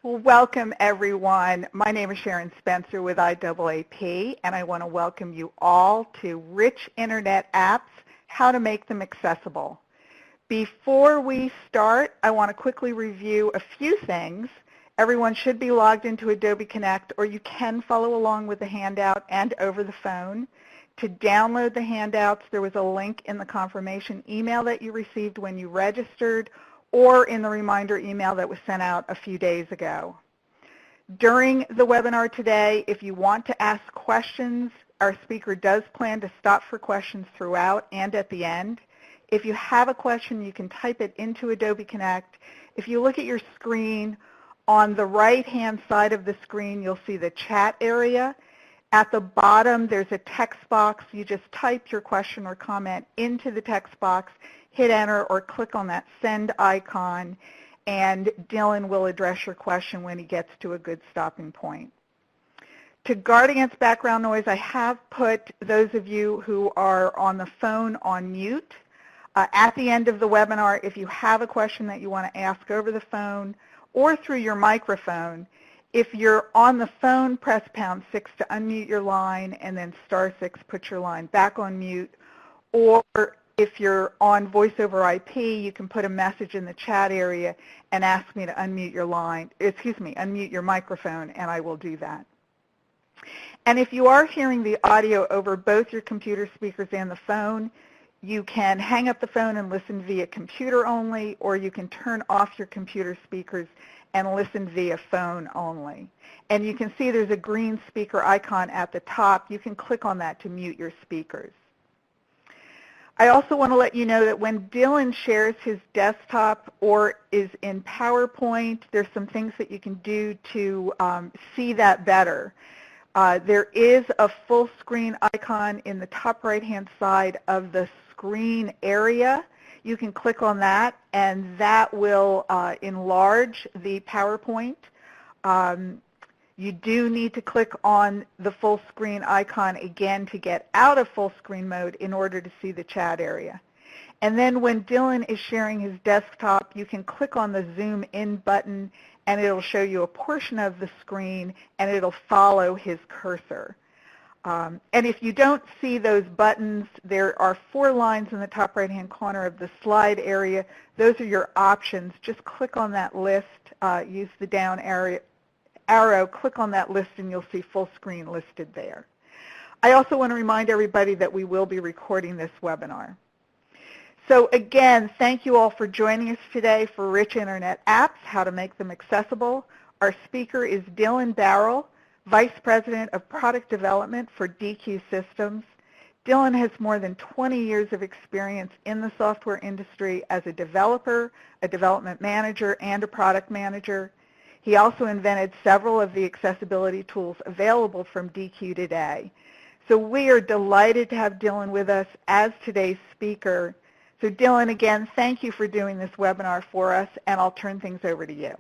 Well, welcome everyone. My name is Sharon Spencer with IAAP, and I want to welcome you all to Rich Internet Apps, How to Make Them Accessible. Before we start, I want to quickly review a few things. Everyone should be logged into Adobe Connect, or you can follow along with the handout and over the phone. To download the handouts, there was a link in the confirmation email that you received when you registered, or in the reminder email that was sent out a few days ago. During the webinar today, if you want to ask questions, our speaker does plan to stop for questions throughout and at the end. If you have a question, you can type it into Adobe Connect. If you look at your screen, on the right-hand side of the screen, you'll see the chat area. At the bottom, there's a text box. You just type your question or comment into the text box, hit enter, or click on that send icon, and Dylan will address your question when he gets to a good stopping point. To guard against background noise, I have put those of you who are on the phone on mute. At the end of the webinar, if you have a question that you want to ask over the phone or through your microphone, if you're on the phone, press #6 to unmute your line, and then *6, put your line back on mute. Or if you're on voice over IP, you can put a message in the chat area and ask me to unmute your line, unmute your microphone, and I will do that. And if you are hearing the audio over both your computer speakers and the phone, you can hang up the phone and listen via computer only, or you can turn off your computer speakers and listen via phone only. And you can see there's a green speaker icon at the top. You can click on that to mute your speakers. I also want to let you know that when Dylan shares his desktop or is in PowerPoint, there's some things that you can do to see that better. There is a full screen icon in the top right-hand side of the screen area. You can click on that, and that will enlarge the PowerPoint. You do need to click on the full screen icon again to get out of full screen mode in order to see the chat area. And then when Dylan is sharing his desktop, you can click on the zoom in button, and it'll show you a portion of the screen, and it'll follow his cursor. And if you don't see those buttons, there are 4 lines in the top right-hand corner of the slide area. Those are your options. Just click on that list, use the down arrow, click on that list, and you'll see full screen listed there. I also want to remind everybody that we will be recording this webinar. So again, thank you all for joining us today for Rich Internet Apps, How to Make Them Accessible. Our speaker is Dylan Barrell, Vice President of Product Development for DQ Systems. Dylan has more than 20 years of experience in the software industry as a developer, a development manager, and a product manager. He also invented several of the accessibility tools available from DQ today. So we are delighted to have Dylan with us as today's speaker. So Dylan, again, thank you for doing this webinar for us, and I'll turn things over to you.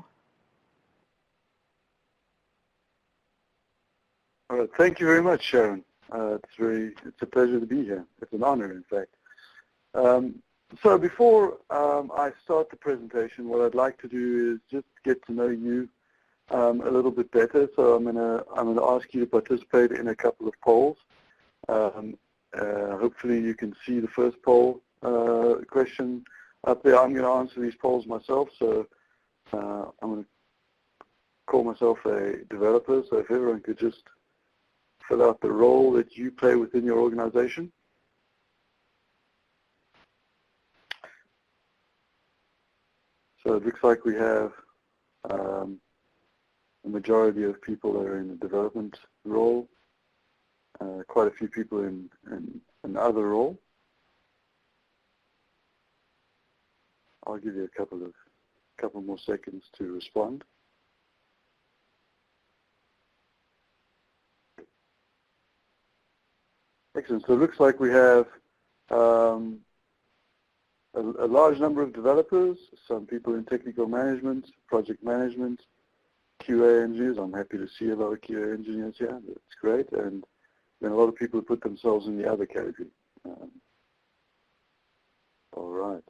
Thank you very much, Sharon. It's a pleasure to be here. It's an honor, in fact. So before I start the presentation, what I'd like to do is just get to know you a little bit better. So I'm gonna ask you to participate in a couple of polls. Hopefully you can see the first poll question up there. I'm going to answer these polls myself, so I'm going to call myself a developer. So if everyone could just fill out the role that you play within your organization. So it looks like we have a majority of people that are in the development role, quite a few people in another role. I'll give you a couple more seconds to respond. Excellent. So it looks like we have a large number of developers, some people in technical management, project management, QA engineers. I'm happy to see a lot of QA engineers here. That's great. And then a lot of people who put themselves in the other category. All right.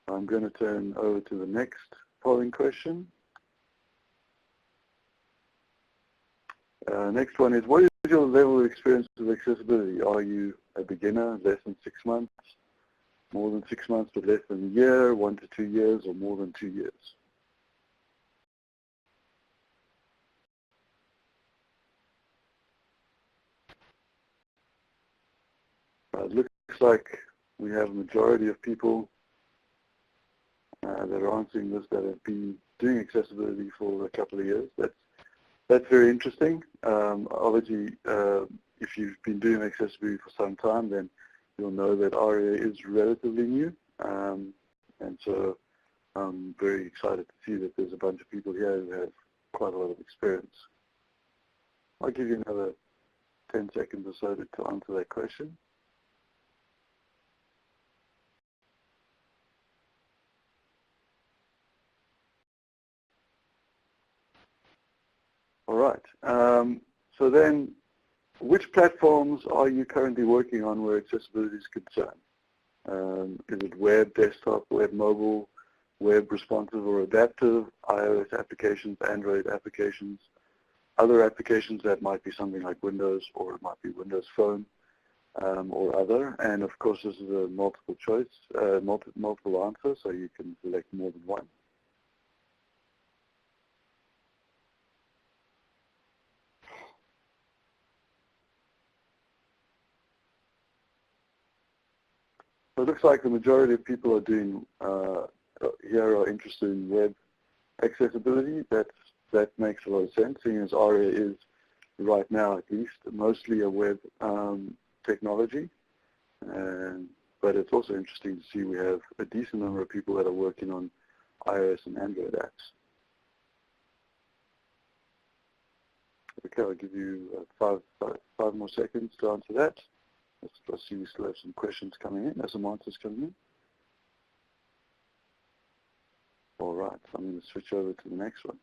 I'm going to turn over to the next polling question. Next one is, what is your level of experience with accessibility? Are you a beginner, less than 6 months, more than 6 months but less than a year, 1 to 2 years, or more than 2 years? It looks like we have a majority of people that are answering this that have been doing accessibility for a couple of years. That's very interesting. Obviously, if you've been doing accessibility for some time, then you'll know that ARIA is relatively new. And so I'm very excited to see that there's a bunch of people here who have quite a lot of experience. I'll give you another 10 seconds or so to answer that question. All right. So then, which platforms are you currently working on where accessibility is concerned? Is it web, desktop, web mobile, web responsive or adaptive, iOS applications, Android applications, other applications that might be something like Windows, or it might be Windows Phone, or other? And of course, this is a multiple choice, multiple answer, so you can select more than one. So it looks like the majority of people are doing here are interested in web accessibility. That makes a lot of sense, seeing as ARIA is, right now at least, mostly a web technology. But it's also interesting to see we have a decent number of people that are working on iOS and Android apps. Okay, I'll give you five more seconds to answer that. Let's see, we still have some questions coming in, some answers coming in. All right, so I'm going to switch over to the next one.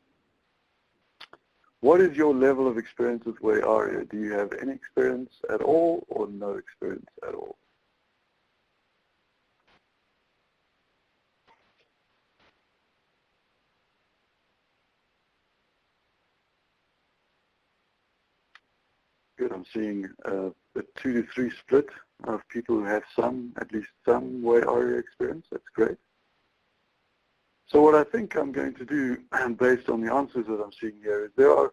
What is your level of experience with WAI-ARIA? Do you have any experience at all or no experience at all? Good, I'm seeing a 2 to 3 split of people who have at least some WAI-ARIA experience. That's great. So what I think I'm going to do, based on the answers that I'm seeing here, is there are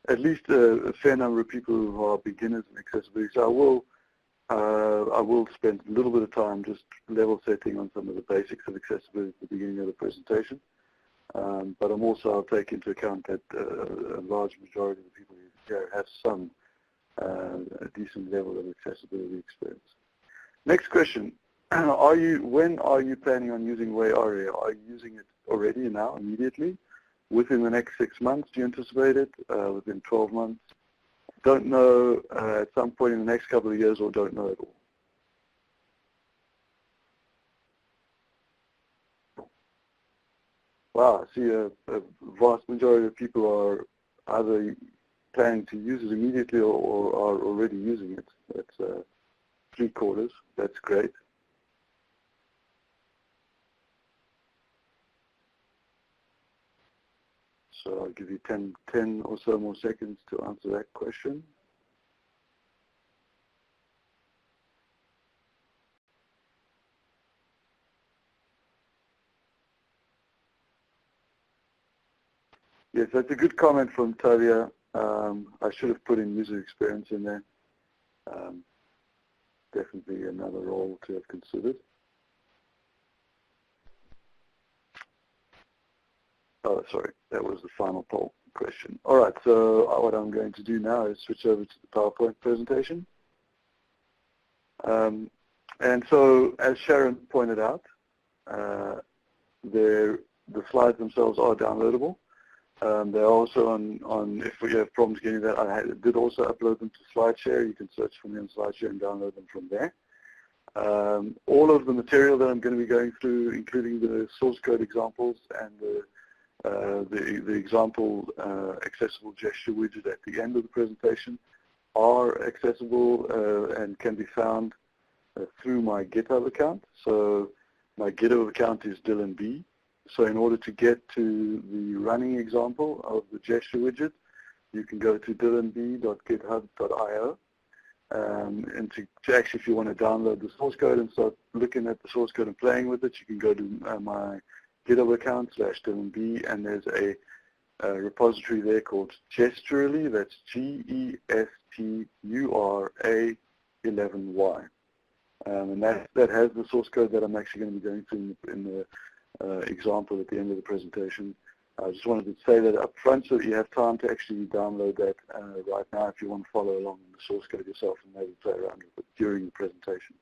at least a fair number of people who are beginners in accessibility. So I will spend a little bit of time just level setting on some of the basics of accessibility at the beginning of the presentation. But I'll take into account that a large majority of the people here have some a decent level of accessibility experience. Next question. When are you planning on using WAI-ARIA? Are you using it already now, immediately? Within the next 6 months, do you anticipate it? Within 12 months? Don't know, at some point in the next couple of years, or don't know at all? Wow, I see a vast majority of people are either planning to use it immediately or are already using it. That's 3/4. That's great. So I'll give you 10 or so more seconds to answer that question. Yes, that's a good comment from Talia. I should have put in user experience in there. Definitely another role to have considered. Oh, sorry, that was the final poll question. All right, so what I'm going to do now is switch over to the PowerPoint presentation. And so, as Sharon pointed out, the slides themselves are downloadable. They're also on, if we have problems getting that, I did also upload them to SlideShare. You can search for me on SlideShare and download them from there. All of the material that I'm going to be going through, including the source code examples and the example accessible gesture widget at the end of the presentation, are accessible and can be found through my GitHub account. So my GitHub account is Dylan B. So in order to get to the running example of the gesture widget, you can go to dylanb.github.io. And to actually, if you want to download the source code and start looking at the source code and playing with it, you can go to my GitHub account /dylanb, and there's a repository there called Gesturally. That's GESTURA11Y. And that has the source code that I'm actually going to be going through in the example at the end of the presentation. I just wanted to say that up front so that you have time to actually download that right now if you want to follow along in the source code yourself and maybe play around with it during the presentation.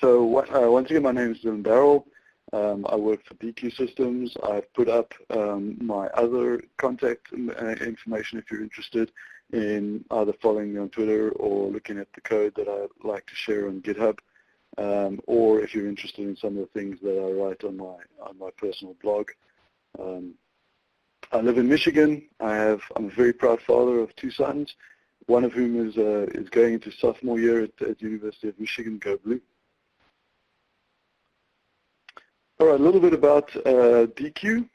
So once again, my name is Dylan Darrell. I work for DQ Systems. I've put up my other contact information if you're interested in either following me on Twitter or looking at the code that I like to share on GitHub, or if you're interested in some of the things that I write on my personal blog. I live in Michigan. I'm a very proud father of 2 sons, one of whom is going into sophomore year at University of Michigan. Go Blue! All right, a little bit about DQ.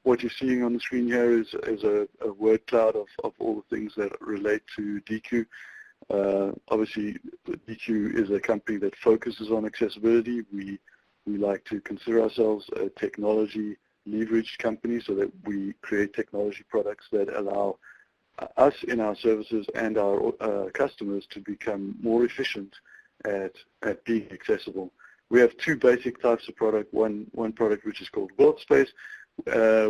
What you're seeing on the screen here is a word cloud of all the things that relate to DQ. Obviously, DQ is a company that focuses on accessibility. We like to consider ourselves a technology leveraged company, so that we create technology products that allow us in our services and our customers to become more efficient at being accessible. We have 2 basic types of product. One product which is called Workspace,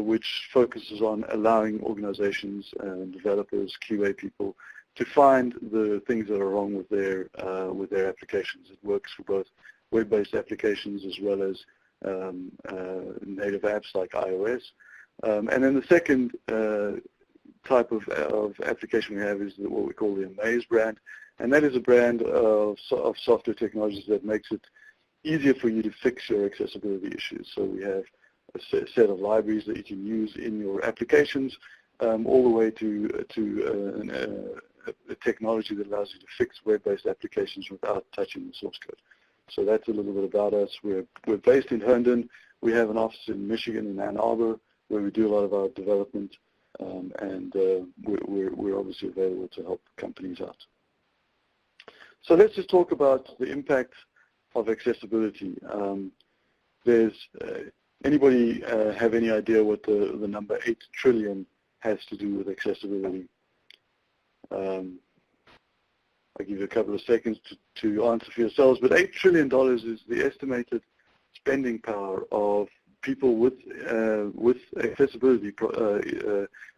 which focuses on allowing organizations and developers, QA people, to find the things that are wrong with their applications. It works for both web-based applications as well as native apps like iOS. And then the second type of application we have is what we call the Amaze brand, and that is a brand of software technologies that makes it easier for you to fix your accessibility issues. So we have a set of libraries that you can use in your applications, all the way to a technology that allows you to fix web-based applications without touching the source code. So that's a little bit about us. We're based in Herndon. We have an office in Michigan, in Ann Arbor, where we do a lot of our development, and we're obviously available to help companies out. So let's just talk about the impact of accessibility. Anybody have any idea what the number 8 trillion has to do with accessibility? I'll give you a couple of seconds to answer for yourselves, but $8 trillion is the estimated spending power of people with accessibility,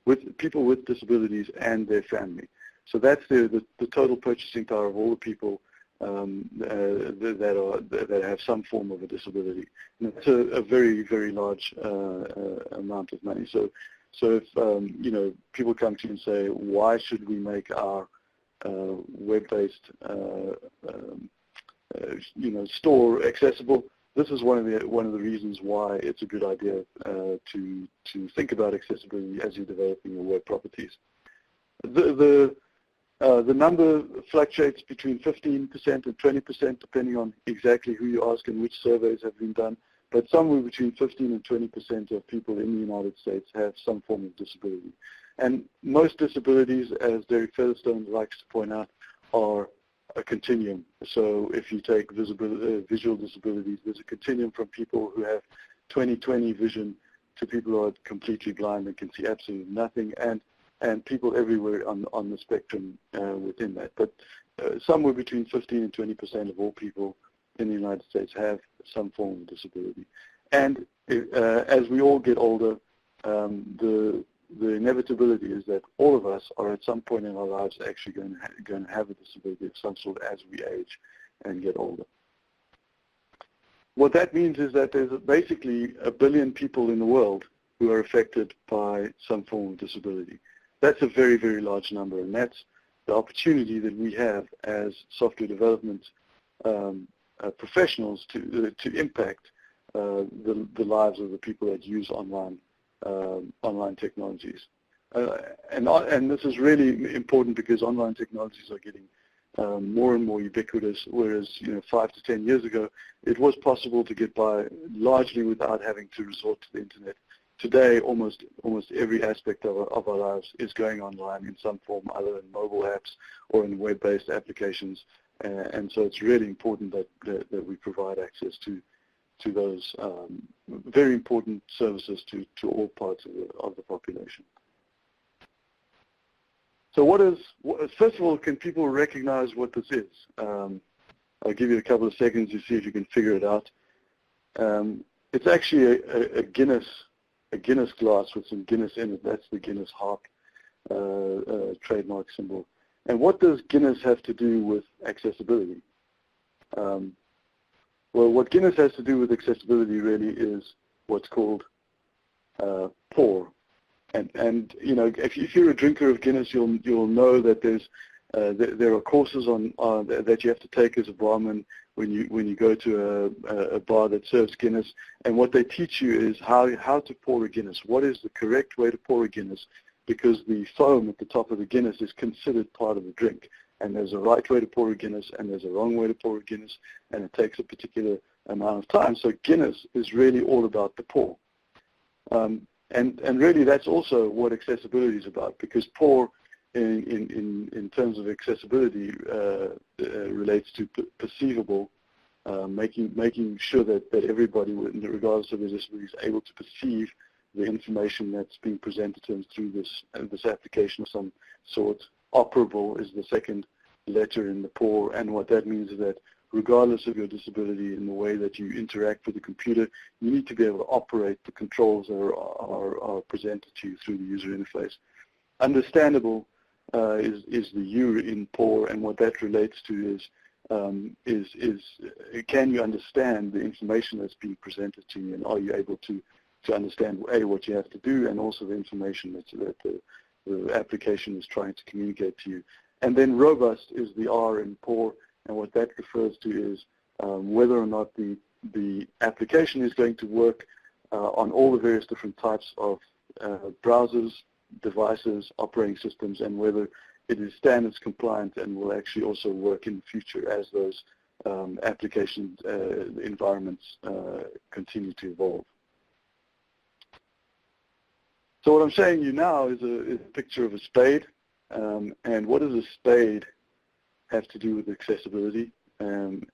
with people with disabilities and their family. So that's the total purchasing power of all the people that have some form of a disability. And it's a very, very large amount of money. So if people come to you and say, why should we make our web-based store accessible? This is one of the reasons why it's a good idea to think about accessibility as you're developing your web properties. The number fluctuates between 15% and 20%, depending on exactly who you ask and which surveys have been done. But somewhere between 15 and 20% of people in the United States have some form of disability. And most disabilities, as Derek Featherstone likes to point out, are a continuum. So if you take visual disabilities, there's a continuum from people who have 20/20 vision to people who are completely blind and can see absolutely nothing, and people everywhere on the spectrum within that. But somewhere between 15 and 20% of all people in the United States have some form of disability. And as we all get older, the inevitability is that all of us are at some point in our lives actually going to have a disability of some sort as we age and get older. What that means is that there's basically 1 billion people in the world who are affected by some form of disability. That's a very, very large number, and that's the opportunity that we have as software development professionals to impact the lives of the people that use online technologies. And this is really important because online technologies are getting more and more ubiquitous, whereas 5 to 10 years ago, it was possible to get by largely without having to resort to the internet today almost every aspect of our lives is going online in some form, either in mobile apps or in web-based applications, and so it's really important that we provide access to those very important services to all parts of the population. So first of all, can people recognize what this is? I'll give you a couple of seconds to see if you can figure it out. It's actually a Guinness glass with some Guinness in it. That's the Guinness Harp trademark symbol. And what does Guinness have to do with accessibility? Well, what Guinness has to do with accessibility really is what's called pour. And you know, if you're a drinker of Guinness, you'll know that there are courses that you have to take as a barman when you go to a bar that serves Guinness. And what they teach you is how to pour a Guinness. What is the correct way to pour a Guinness? Because the foam at the top of the Guinness is considered part of the drink. And there's a right way to pour a Guinness, and there's a wrong way to pour a Guinness, and it takes a particular amount of time. So Guinness is really all about the pour. And really that's also what accessibility is about, because pour in terms of accessibility relates to perceivable, making sure that everybody, regardless of their disability, is able to perceive the information that's being presented to them through this application of some sort. Operable is the second letter in the pour, and what that means is that regardless of your disability, in the way that you interact with the computer, you need to be able to operate the controls that are presented to you through the user interface. Understandable is the U in pour, and what that relates to is can you understand the information that's being presented to you, and are you able to understand what you have to do, and also the information that the application is trying to communicate to you. And then robust is the R in pour, and what that refers to is whether or not the application is going to work on all the various different types of browsers, devices, operating systems, and whether it is standards compliant and will actually also work in the future as those application environments continue to evolve. So what I'm showing you now is a picture of a spade, and what does a spade have to do with accessibility? And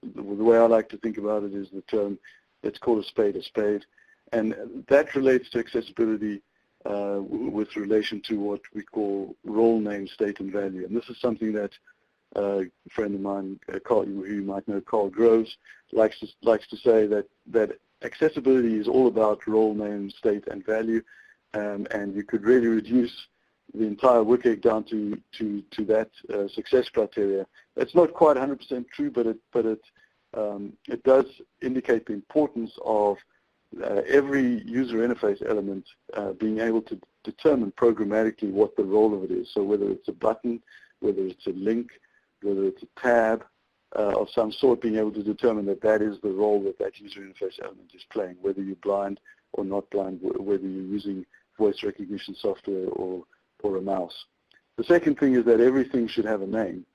the way I like to think about it is the term, let's call a spade, and that relates to accessibility with relation to what we call role name, state, and value. And this is something that a friend of mine, Carl, who you might know, Carl Groves, likes to say that accessibility is all about role name, state, and value. And you could really reduce the entire WCAG down to that success criteria. It's not quite 100% true, but it does indicate the importance of every user interface element being able to determine programmatically what the role of it is. So whether it's a button, whether it's a link, whether it's a tab of some sort, being able to determine that is the role that user interface element is playing, whether you're blind or not blind, whether you're using voice recognition software or a mouse. The second thing is that everything should have a name,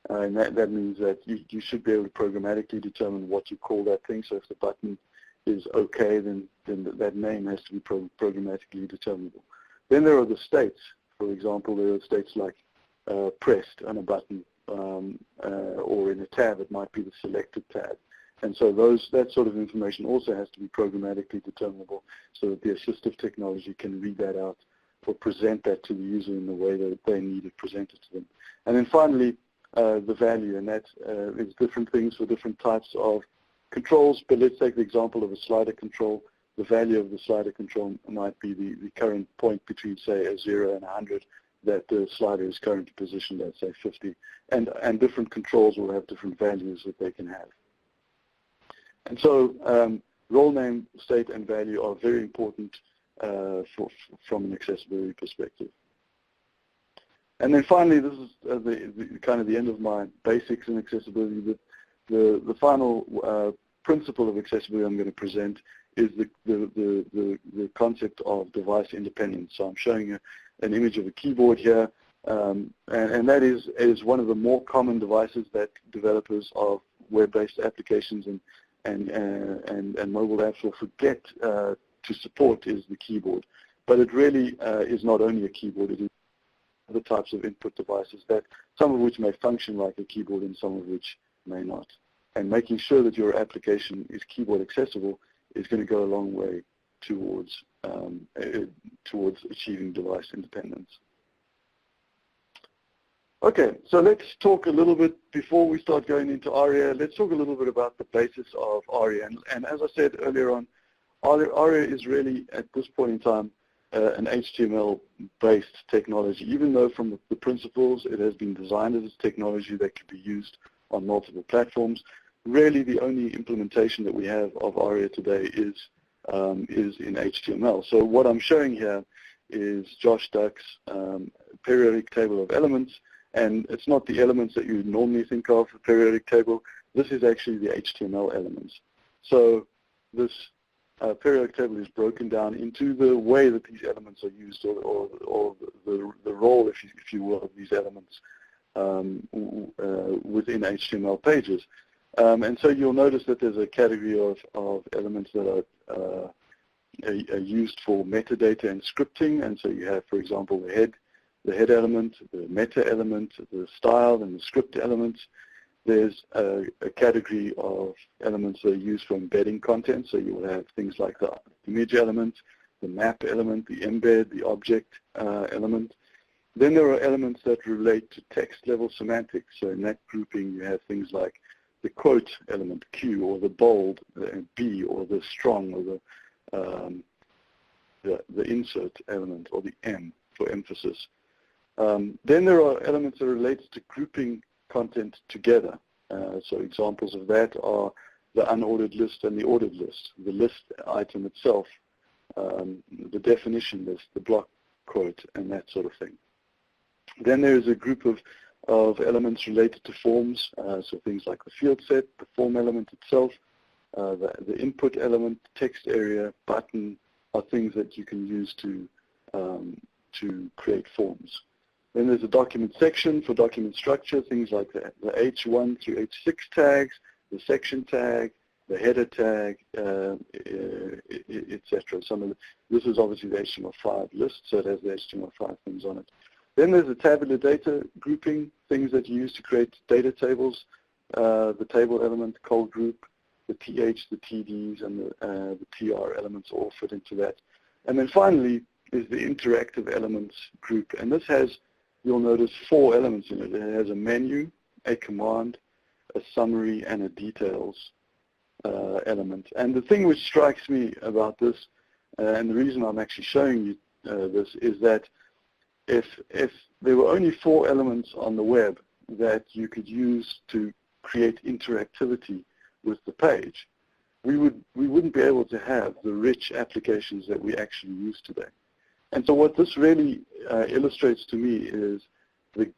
and that means that you should be able to programmatically determine what you call that thing. So if the button is okay, then that name has to be programmatically determinable. Then there are the states. For example, there are states like pressed on a button, or in a tab, it might be the selected tab. And so that sort of information also has to be programmatically determinable, so that the assistive technology can read that out or present that to the user in the way that they need it presented to them. And then finally, the value, and that is different things for different types of controls. But let's take the example of a slider control. The value of the slider control might be the current point between, say, a 0 and 100 that the slider is currently positioned at, say, 50. And different controls will have different values that they can have. And so role name, state, and value are very important from an accessibility perspective. And then finally, this is kind of the end of my basics in accessibility. But the final principle of accessibility I'm going to present is the concept of device independence. So I'm showing an image of a keyboard here, and that is one of the more common devices that developers of web-based applications and mobile apps will forget to support is the keyboard. But it really is not only a keyboard, it is other types of input devices, that some of which may function like a keyboard and some of which may not. And making sure that your application is keyboard accessible is going to go a long way towards achieving device independence. Okay, so let's talk a little bit, before we start going into ARIA, let's talk a little bit about the basis of ARIA. And as I said earlier on, ARIA is really, at this point in time, an HTML-based technology. Even though from the principles it has been designed as a technology that can be used on multiple platforms, really the only implementation that we have of ARIA today is in HTML. So what I'm showing here is Josh Duck's periodic table of elements, and it's not the elements that you normally think of, a periodic table. This is actually the HTML elements. So this periodic table is broken down into the way that these elements are used, or the role, if you will, of these elements within HTML pages. And so you'll notice that there's a category of elements that are used for metadata and scripting. And so you have, for example, the head element, the meta element, the style, and the script elements. There's a category of elements that are used for embedding content. So you will have things like the image element, the map element, the embed, the object element. Then there are elements that relate to text level semantics. So in that grouping, you have things like the quote element, Q, or the bold, the B, or the strong, or the insert element, or the M for emphasis. Then there are elements that relate to grouping content together. So examples of that are the unordered list and the ordered list, the list item itself, the definition list, the block quote, and that sort of thing. Then there is a group of elements related to forms, so things like the field set, the form element itself, the input element, text area, button, are things that you can use to create forms. Then there's a document section for document structure, things like the H1 through H6 tags, the section tag, the header tag, etc. This is obviously the HTML5 list, so it has the HTML5 things on it. Then there's the tabular data grouping, things that you use to create data tables, the table element, col group, the TH, the TDs, and the TR elements all fit into that. And then finally is the interactive elements group. And this has, you'll notice, 4 elements in it. It has a menu, a command, a summary, and a details element. And the thing which strikes me about this, and the reason I'm actually showing you this, is that if there were only 4 elements on the web that you could use to create interactivity with the page, we wouldn't be able to have the rich applications that we actually use today. And so what this really illustrates to me is the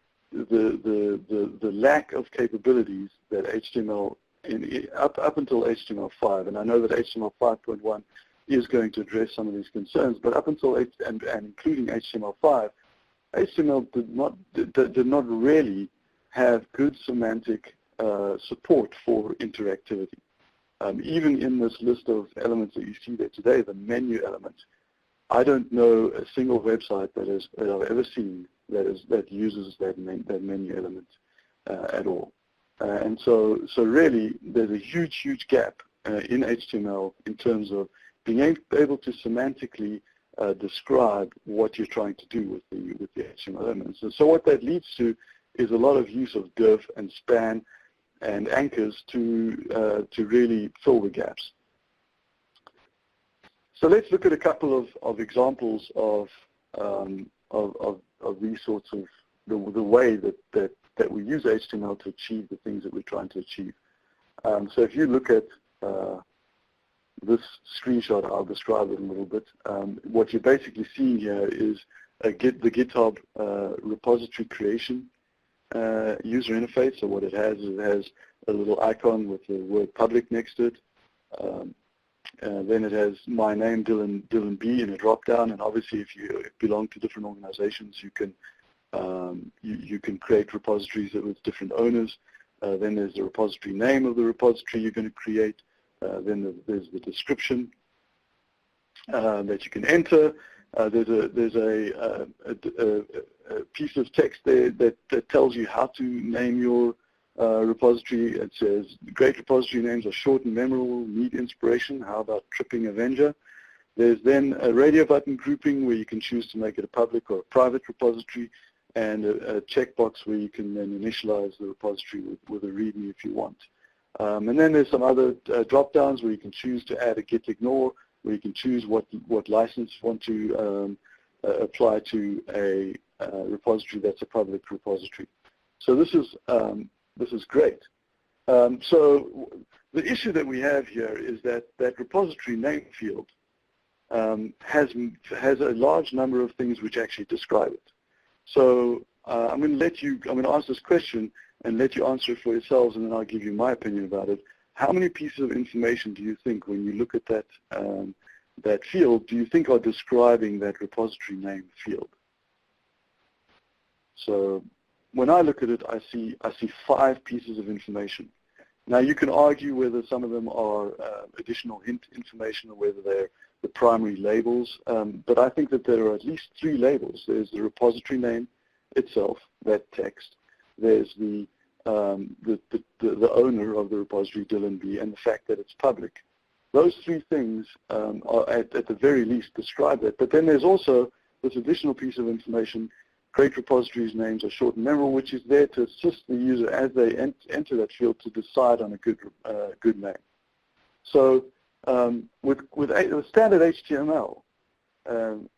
lack of capabilities that HTML, up until HTML5, and I know that HTML 5.1 is going to address some of these concerns, but up until and including HTML5, HTML did not really have good semantic support for interactivity. Even in this list of elements that you see there today, the menu element, I don't know a single website that I've ever seen that uses that menu element at all. And so really, there's a huge gap in HTML in terms of being able to semantically describe what you're trying to do with the HTML elements. And so what that leads to is a lot of use of div and span and anchors to really fill the gaps. So let's look at a couple of examples of these sorts of the way that we use HTML to achieve the things that we're trying to achieve. So if you look at this screenshot, I'll describe it a little bit. What you're basically seeing here is the GitHub repository creation user interface. So what it has is it has a little icon with the word public next to it. Then it has my name, Dylan B, in a drop-down. And obviously, if you belong to different organizations, you can create repositories with different owners. Then there's the repository name of the repository you're going to create. Then there's the description. that you can enter. There's a piece of text there that tells you how to name your repository. It says, great repository names are short and memorable, need inspiration. How about Tripping Avenger? There's then a radio button grouping where you can choose to make it a public or a private repository, and a checkbox where you can then initialize the repository with a README if you want. And then there's some other drop-downs where you can choose to add a git ignore, where you can choose what license you want to apply to a repository that's a public repository. So this is great. So the issue that we have here is that repository name field has a large number of things which actually describe it. So I'm going to ask this question and let you answer it for yourselves, and then I'll give you my opinion about it. How many pieces of information do you think, when you look at that field, do you think are describing that repository name field? So when I look at it, I see 5 pieces of information. Now you can argue whether some of them are additional hint information or whether they're the primary labels, but I think that there are at least 3 labels. There's the repository name itself, that text. There's the owner of the repository, Dylan B, and the fact that it's public. Those 3 things are at the very least describe it. But then there's also this additional piece of information. Great repositories names are short and memorable, which is there to assist the user as they enter that field to decide on a good name. So with standard HTML,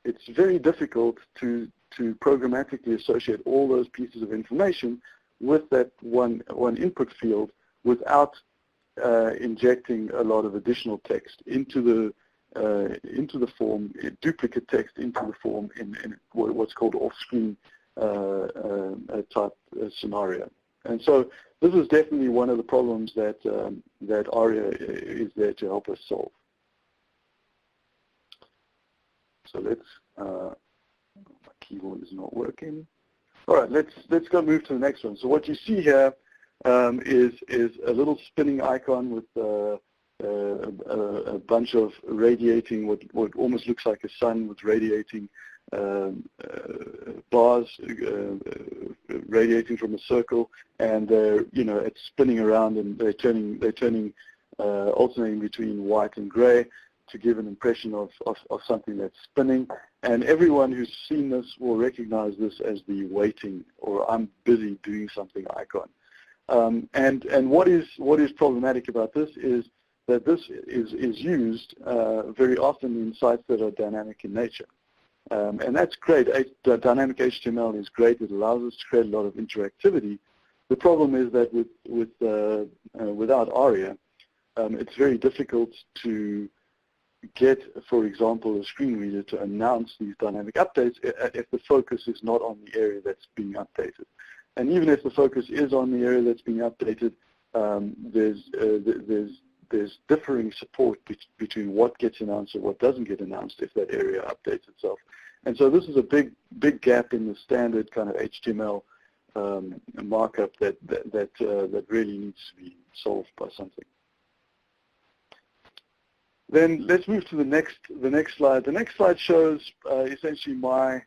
it's very difficult to programmatically associate all those pieces of information with that one input field without injecting a lot of additional text into the form, duplicate text into the form in what's called off-screen type scenario. And so this is definitely one of the problems that ARIA is there to help us solve. So my keyboard is not working. All right, let's go move to the next one. So what you see here is a little spinning icon with a bunch of radiating, what almost looks like a sun with radiating bars radiating from a circle, and it's spinning around, and they're turning alternating between white and gray to give an impression of something that's spinning. And everyone who's seen this will recognize this as the waiting or I'm busy doing something icon. And what is problematic about this is that this is used very often in sites that are dynamic in nature. And that's great. Dynamic HTML is great. It allows us to create a lot of interactivity. The problem is that without ARIA, it's very difficult to get, for example, a screen reader to announce these dynamic updates if the focus is not on the area that's being updated. And even if the focus is on the area that's being updated, there's differing support between what gets announced and what doesn't get announced if that area updates itself. And so this is a big gap in the standard kind of HTML markup that really needs to be solved by something. Then let's move to the next slide. The next slide shows essentially my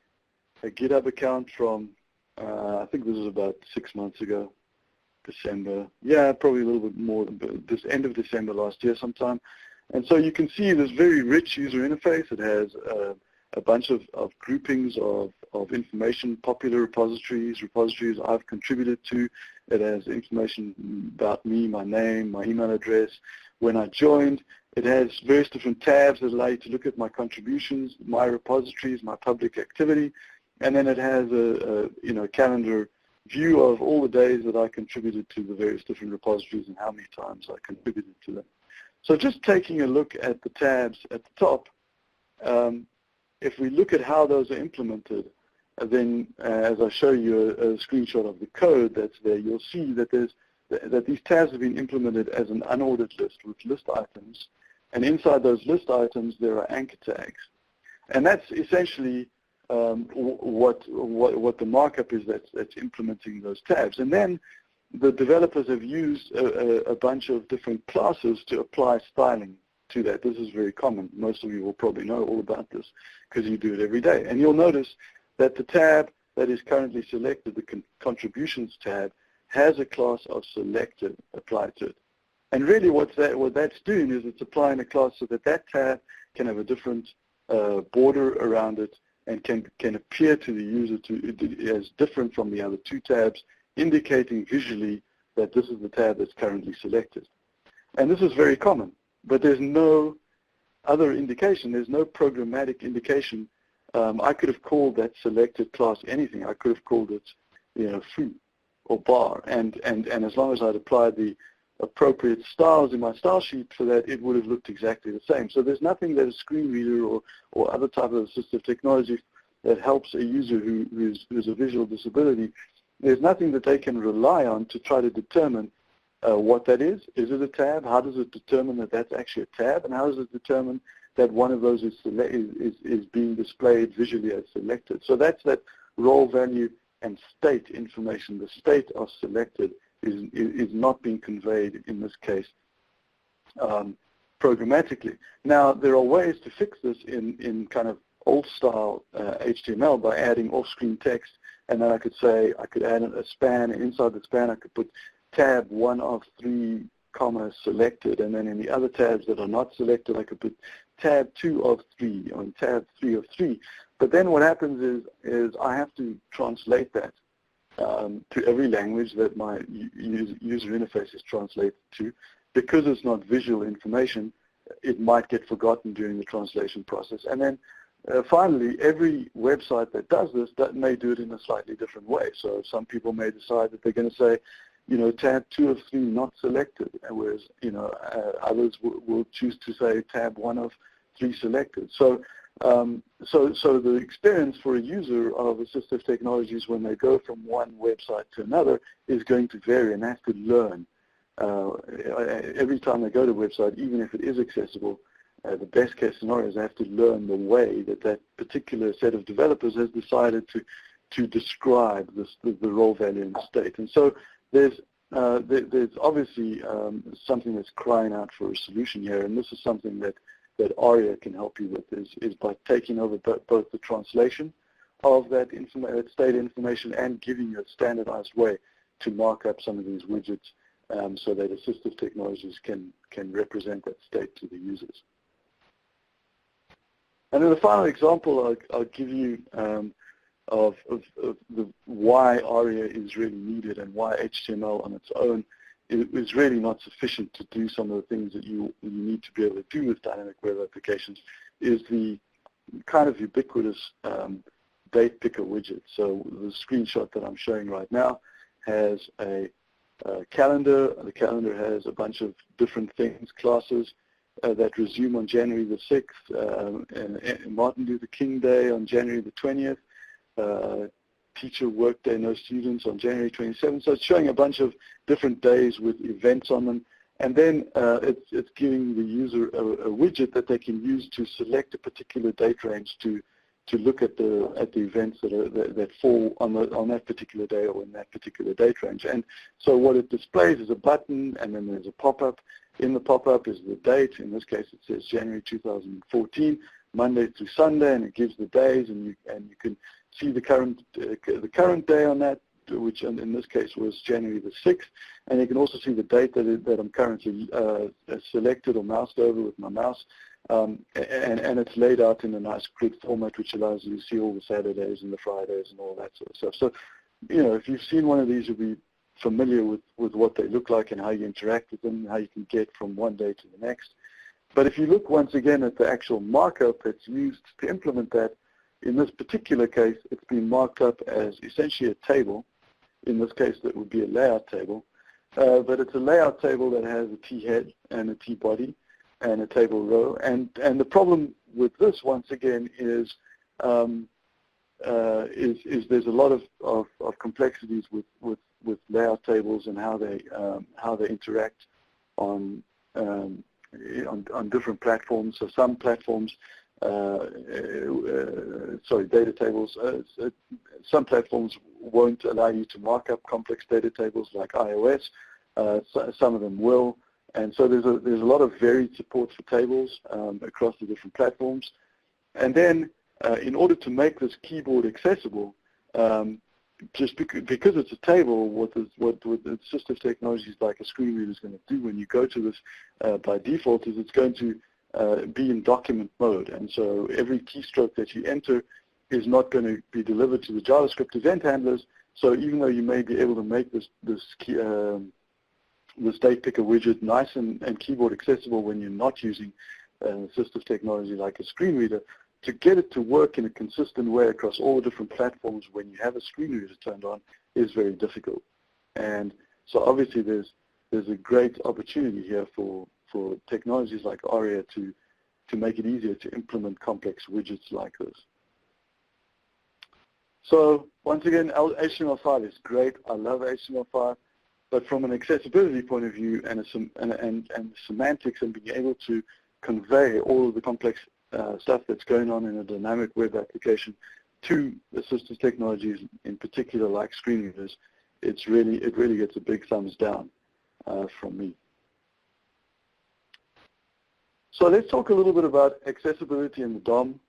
GitHub account from I think this was about 6 months ago, December. Yeah, probably a little bit more, this end of December last year sometime. And so you can see this very rich user interface. It has a bunch of groupings of information, popular repositories I've contributed to. It has information about me, my name, my email address, when I joined. It has various different tabs that allow you to look at my contributions, my repositories, my public activity, and then it has a calendar view of all the days that I contributed to the various different repositories and how many times I contributed to them. So just taking a look at the tabs at the top, if we look at how those are implemented, then as I show you a screenshot of the code that's there, you'll see that these tabs have been implemented as an unordered list with list items, and inside those list items there are anchor tags. And that's essentially what the markup is that's implementing those tabs. And then the developers have used a bunch of different classes to apply styling to that. This is very common. Most of you will probably know all about this because you do it every day. And you'll notice that the tab that is currently selected, the contributions tab, has a class of selected applied to it. And really what that's doing is it's applying a class so that that tab can have a different border around it and can appear to the user as different from the other two tabs, indicating visually that this is the tab that's currently selected. And this is very common, but there's no other indication. There's no programmatic indication. I could have called that selected class anything. I could have called it, foo or bar, and as long as I'd applied the appropriate styles in my style sheet for that, it would have looked exactly the same. So there's nothing that a screen reader or other type of assistive technology that helps a user who's a visual disability. There's nothing that they can rely on to try to determine what that is. Is it a tab? How does it determine that that's actually a tab? And how does it determine that one of those is being displayed visually as selected? So that's that role value and state information. The state of selected is not being conveyed in this case programmatically. Now, there are ways to fix this in kind of old-style HTML by adding off-screen text, and then I could add a span, and inside the span I could put tab 1 of 3, comma, selected, and then in the other tabs that are not selected, I could put tab 2 of 3, or tab 3 of 3. But then what happens is I have to translate that to every language that my user interface is translated to. Because it's not visual information, it might get forgotten during the translation process. And then finally, every website that does this may do it in a slightly different way. So some people may decide that they're going to say, tab 2 of 3 not selected, whereas others will choose to say tab 1 of 3 selected. So the experience for a user of assistive technologies when they go from one website to another is going to vary, and they have to learn. Every time they go to a website, even if it is accessible, the best case scenario is they have to learn the way that particular set of developers has decided to describe the role value and state. And so there's obviously something that's crying out for a solution here, and this is something that ARIA can help you with, is by taking over both the translation of that state information and giving you a standardized way to mark up some of these widgets so that assistive technologies can represent that state to the users. And then the final example I'll give you of why ARIA is really needed and why HTML on its own is really not sufficient to do some of the things that you need to be able to do with dynamic web applications, is the kind of ubiquitous date picker widget. So the screenshot that I'm showing right now has a calendar. The calendar has a bunch of different things, classes that resume on January the 6th, and Martin Luther King Day on January the 20th, teacher work day, no students on January 27th. So it's showing a bunch of different days with events on them. And then it's giving the user a widget that they can use to select a particular date range to look at the events that fall on that particular day or in that particular date range. And so what it displays is a button, and then there's a pop-up. In the pop-up is the date. In this case, it says January 2014, Monday through Sunday, and it gives the days, and you can see the current day on that, which in this case was January the 6th, and you can also see the date that I'm currently selected or moused over with my mouse, and it's laid out in a nice grid format, which allows you to see all the Saturdays and the Fridays and all that sort of stuff. So, if you've seen one of these, you'll be familiar with what they look like and how you interact with them, and how you can get from one day to the next. But if you look once again at the actual markup that's used to implement that, in this particular case, it's been marked up as essentially a table. In this case, that would be a layout table. But it's a layout table that has a T head and a T body and a table row. And the problem with this, once again, is there's a lot of complexities with layout tables and how they interact on different platforms. So some platforms, data tables, some platforms won't allow you to mark up complex data tables like iOS. Some of them will. And so there's a lot of varied support for tables across the different platforms. And then in order to make this keyboard accessible, just because it's a table, what assistive technologies like a screen reader is going to do when you go to this by default is it's going to be in document mode. And so every keystroke that you enter is not going to be delivered to the JavaScript event handlers. So even though you may be able to make this date picker widget nice and keyboard accessible when you're not using assistive technology like a screen reader, to get it to work in a consistent way across all the different platforms when you have a screen reader turned on is very difficult. And so obviously there's a great opportunity here for technologies like ARIA to make it easier to implement complex widgets like this. So once again, HTML5 is great. I love HTML5. But from an accessibility point of view and semantics and being able to convey all of the complex stuff that's going on in a dynamic web application to assistive technologies, in particular like screen readers, it really gets a big thumbs down from me. So let's talk a little bit about accessibility in the DOM.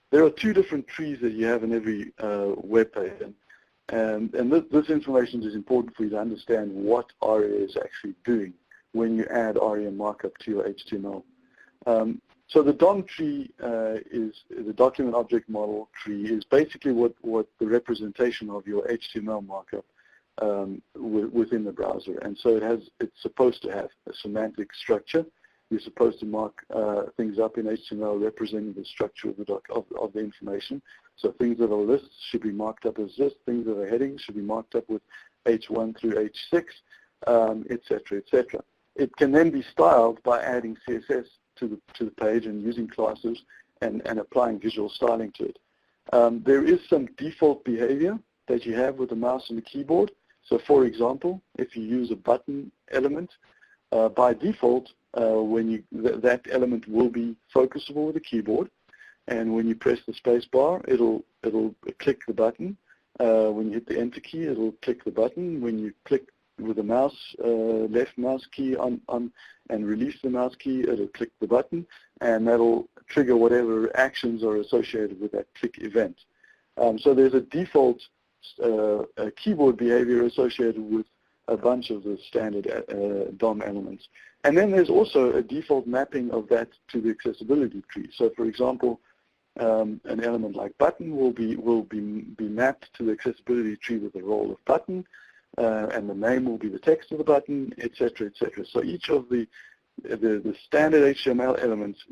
There are two different trees that you have in every web page, and this information is important for you to understand what ARIA is actually doing when you add ARIA markup to your HTML. So the DOM tree is the document object model tree is basically what the representation of your HTML markup within the browser, and so it's supposed to have a semantic structure. You're supposed to mark things up in HTML representing the structure of the information. So things that are lists should be marked up as lists. Things that are headings should be marked up with H1 through H6, etc., etc. It can then be styled by adding CSS to the page and using classes and applying visual styling to it. There is some default behavior that you have with the mouse and the keyboard. So for example, if you use a button element, by default, that element will be focusable with the keyboard, and when you press the space bar, it'll click the button. When you hit the enter key, it'll click the button. When you click with the mouse, left mouse key on and release the mouse key, it'll click the button, and that'll trigger whatever actions are associated with that click event. So there's a default keyboard behavior associated with a bunch of the standard DOM elements. And then there's also a default mapping of that to the accessibility tree. So for example, an element like button will be mapped to the accessibility tree with the role of button, and the name will be the text of the button, etc., etc. So each of the standard HTML elements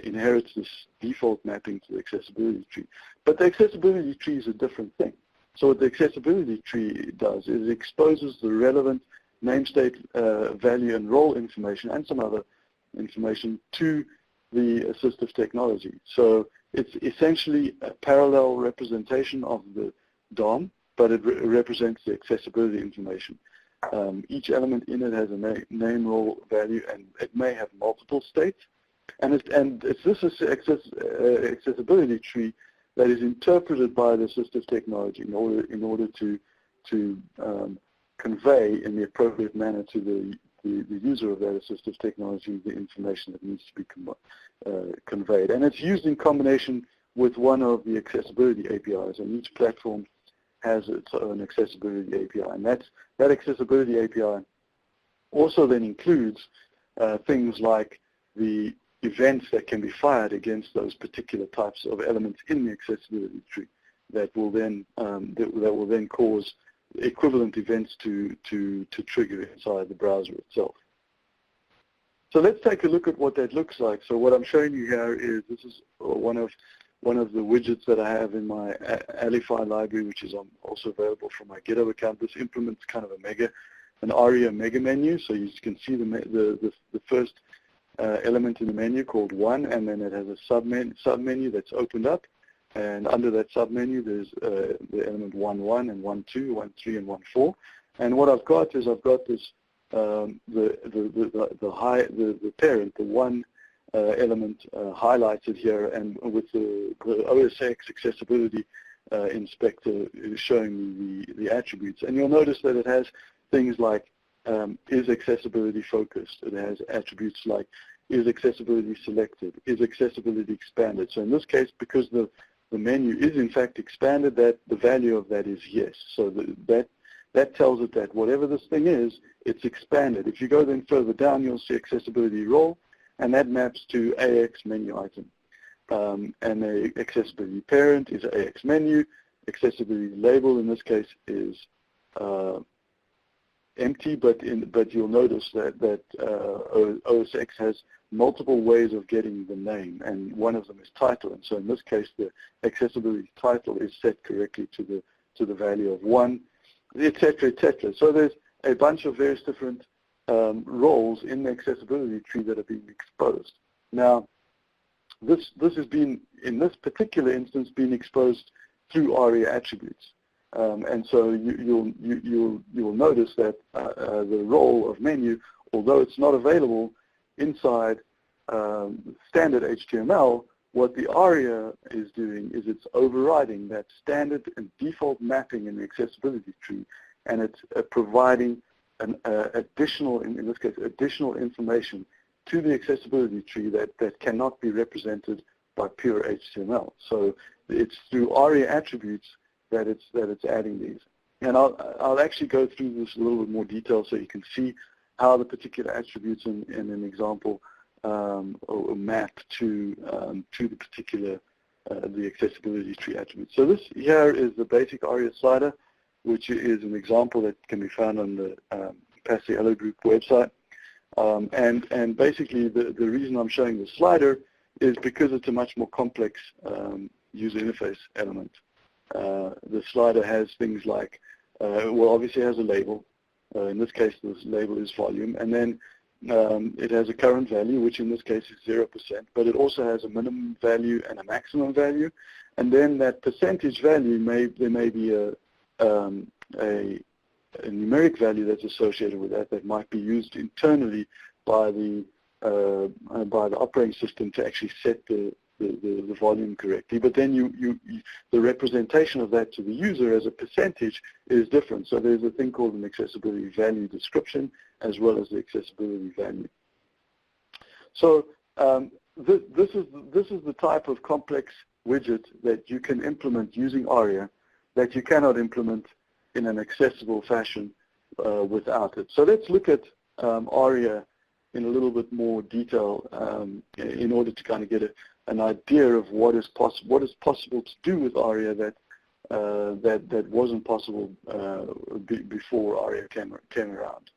inherits this default mapping to the accessibility tree. But the accessibility tree is a different thing. So what the accessibility tree does is it exposes the relevant namestate, value, and role information, and some other information to the assistive technology. So it's essentially a parallel representation of the DOM, but it represents the accessibility information. Each element in it has a name, role, value, and it may have multiple states. And it's this accessibility tree that is interpreted by the assistive technology in order to convey in the appropriate manner to the user of that assistive technology the information that needs to be conveyed. And it's used in combination with one of the accessibility APIs, and each platform has its own accessibility API. And that accessibility API also then includes things like the events that can be fired against those particular types of elements in the accessibility tree that will then cause equivalent events to trigger inside the browser itself. So let's take a look at what that looks like. So what I'm showing you here is this is one of the widgets that I have in my Alify library, which is also available from my GitHub account. This implements kind of an ARIA mega menu. So you can see the first element in the menu called 1, and then it has a submenu that's opened up, and under that submenu there's the element 1.1 and 1.2, 1.3 and 1.4. And what I've got is this the parent, the 1 element highlighted here, and with the OSX accessibility inspector showing the attributes. And you'll notice that it has things like is accessibility focused. It has attributes like is accessibility selected, is accessibility expanded. So in this case, because the menu is in fact expanded, that the value of that is yes. So that tells it that whatever this thing is, it's expanded. If you go then further down, you'll see accessibility role, and that maps to AX menu item. And the accessibility parent is AX menu. Accessibility label in this case is empty, but you'll notice that OS X has multiple ways of getting the name, and one of them is title. And so in this case, the accessibility title is set correctly to the value of 1, etc., etc. So there's a bunch of various different roles in the accessibility tree that are being exposed. Now, this has been, in this particular instance, been exposed through aria-attributes. And so you'll notice that the role of menu, although it's not available inside standard HTML, what the aria is doing is it's overriding that standard and default mapping in the accessibility tree, and it's providing an additional, in this case, additional information to the accessibility tree that cannot be represented by pure HTML. So it's through aria-attributes that it's adding these. And I'll actually go through this in a little bit more detail so you can see how the particular attributes in an example map to the particular the accessibility tree attributes. So this here is the basic aria slider, which is an example that can be found on the Paciello Group website. And basically the reason I'm showing the slider is because it's a much more complex user interface element. The slider has things like, well, obviously it has a label. In this case, this label is volume. And then it has a current value, which in this case is 0%. But it also has a minimum value and a maximum value. And then that percentage value, there may be a numeric value that's associated with that might be used internally by the operating system to actually set the volume correctly. But then the representation of that to the user as a percentage is different. So there's a thing called an accessibility value description as well as the accessibility value. So this is the type of complex widget that you can implement using ARIA that you cannot implement in an accessible fashion without it. So let's look at ARIA in a little bit more detail in order to kind of get an idea of what is possible to do with ARIA that wasn't possible before ARIA came around.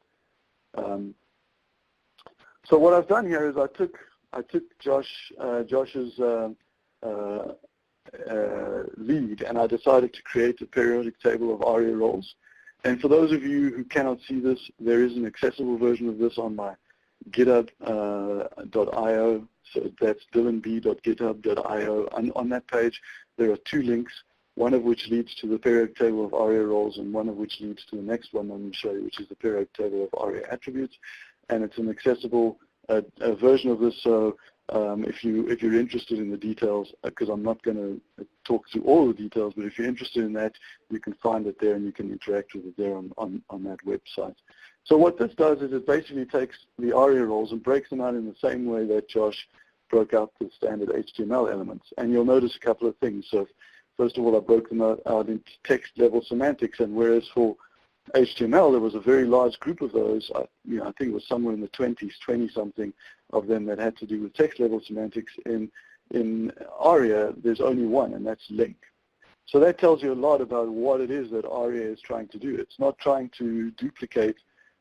So what I've done here is I took Josh's lead, and I decided to create a periodic table of ARIA roles. And for those of you who cannot see this, there is an accessible version of this on my github.io. So that's dylanb.github.io. And on that page, there are 2 links, one of which leads to the periodic table of ARIA roles, and one of which leads to the next one I'm going to show you, which is the periodic table of ARIA attributes. And it's an accessible version of this. So if you're interested in the details, because I'm not going to talk through all the details, but if you're interested in that, you can find it there and you can interact with it there on that website. So what this does is it basically takes the ARIA roles and breaks them out in the same way that Josh broke out the standard HTML elements. And you'll notice a couple of things. So first of all, I broke them out into text level semantics, and whereas for HTML there was a very large group of those, I think it was somewhere in the 20s, 20-something of them that had to do with text level semantics. In ARIA, there's only one, and that's link. So that tells you a lot about what it is that ARIA is trying to do. It's not trying to duplicate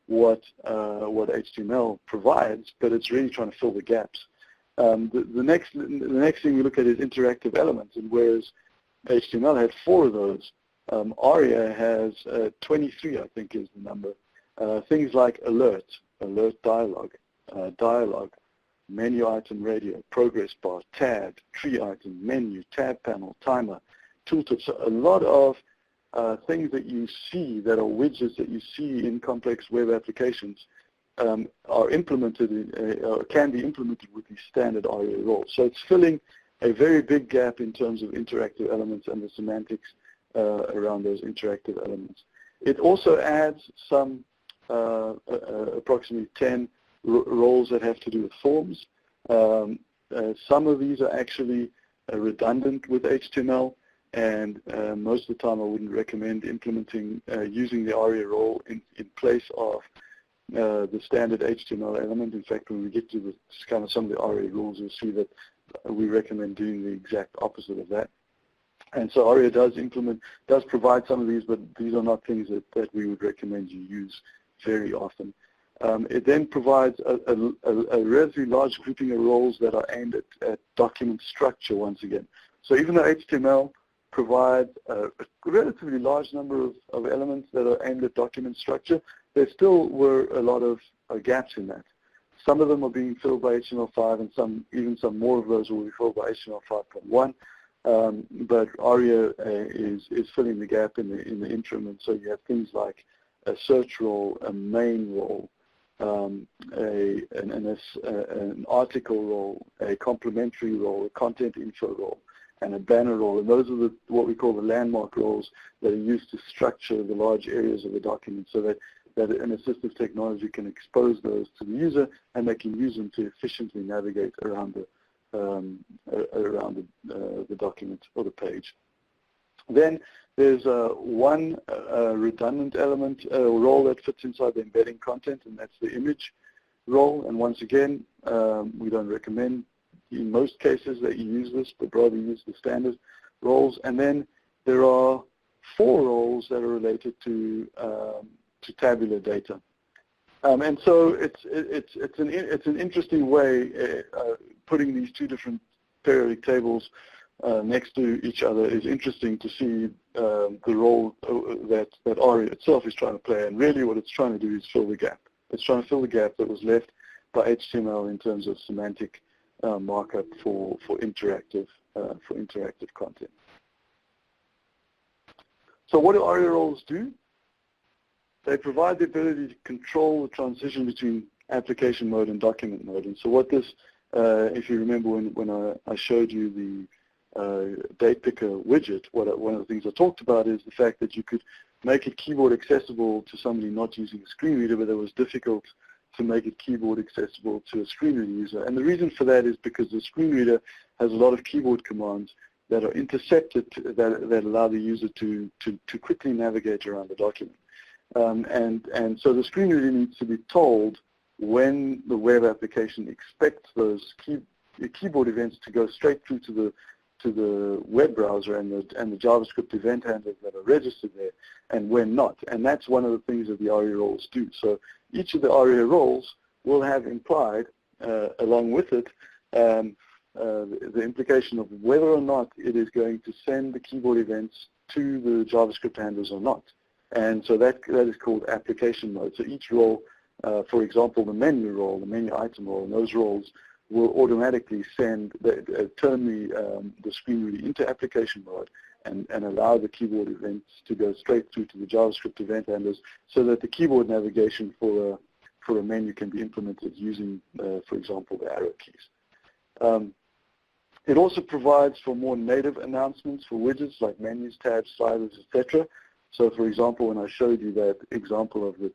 what HTML provides, but it's really trying to fill the gaps. The next thing we look at is interactive elements, and whereas HTML had 4 of those, ARIA has 23, I think is the number. Things like alert dialog, menu item radio, progress bar, tab, tree item, menu, tab panel, timer, tooltip. So a lot of things that you see that are widgets that you see in complex web applications are implemented or can be implemented with these standard ARIA roles. So it's filling a very big gap in terms of interactive elements and the semantics around those interactive elements. It also adds some approximately 10 roles that have to do with forms. Some of these are actually redundant with HTML, and most of the time I wouldn't recommend implementing using the ARIA role in place of the standard HTML element. In fact, when we get to kind of some of the ARIA rules, you'll see that we recommend doing the exact opposite of that. And so ARIA does provide some of these, but these are not things that we would recommend you use very often. It then provides a relatively large grouping of roles that are aimed at document structure once again. So even though HTML provides a relatively large number of elements that are aimed at document structure, there still were a lot of gaps in that. Some of them are being filled by HTML5, and even some more of those will be filled by HTML 5.1. But ARIA is filling the gap in the interim, and so you have things like a search role, a main role, an article role, a complementary role, a content info role, and a banner role. And those are what we call the landmark roles that are used to structure the large areas of the document, so that an assistive technology can expose those to the user, and they can use them to efficiently navigate around the document or the page. Then there's one redundant element role that fits inside the embedding content, and that's the image role. And once again, we don't recommend in most cases that you use this, but rather use the standard roles. And then there are 4 roles that are related to tabular data. And so it's an interesting way putting these 2 different periodic tables next to each other is interesting to see the role that ARIA itself is trying to play. And really what it's trying to do is fill the gap. It's trying to fill the gap that was left by HTML in terms of semantic markup for interactive content. So what do ARIA roles do? They provide the ability to control the transition between application mode and document mode. And so what this, if you remember when I showed you the date picker widget, one of the things I talked about is the fact that you could make it keyboard accessible to somebody not using a screen reader, but it was difficult to make it keyboard accessible to a screen reader user. And the reason for that is because the screen reader has a lot of keyboard commands that are intercepted that allow the user to quickly navigate around the document. And so the screen reader needs to be told when the web application expects those keyboard events to go straight through to the web browser and the JavaScript event handlers that are registered there, and when not. And that's one of the things that the ARIA roles do. So each of the ARIA roles will have implied, along with it, the implication of whether or not it is going to send the keyboard events to the JavaScript handlers or not. And so that is called application mode. So each role, for example, the menu role, the menu item role, and those roles will automatically turn the screen reader into application mode and allow the keyboard events to go straight through to the JavaScript event handlers, so that the keyboard navigation for a menu can be implemented using, for example, the arrow keys. It also provides for more native announcements for widgets like menus, tabs, sliders, etc. So, for example, when I showed you that example of the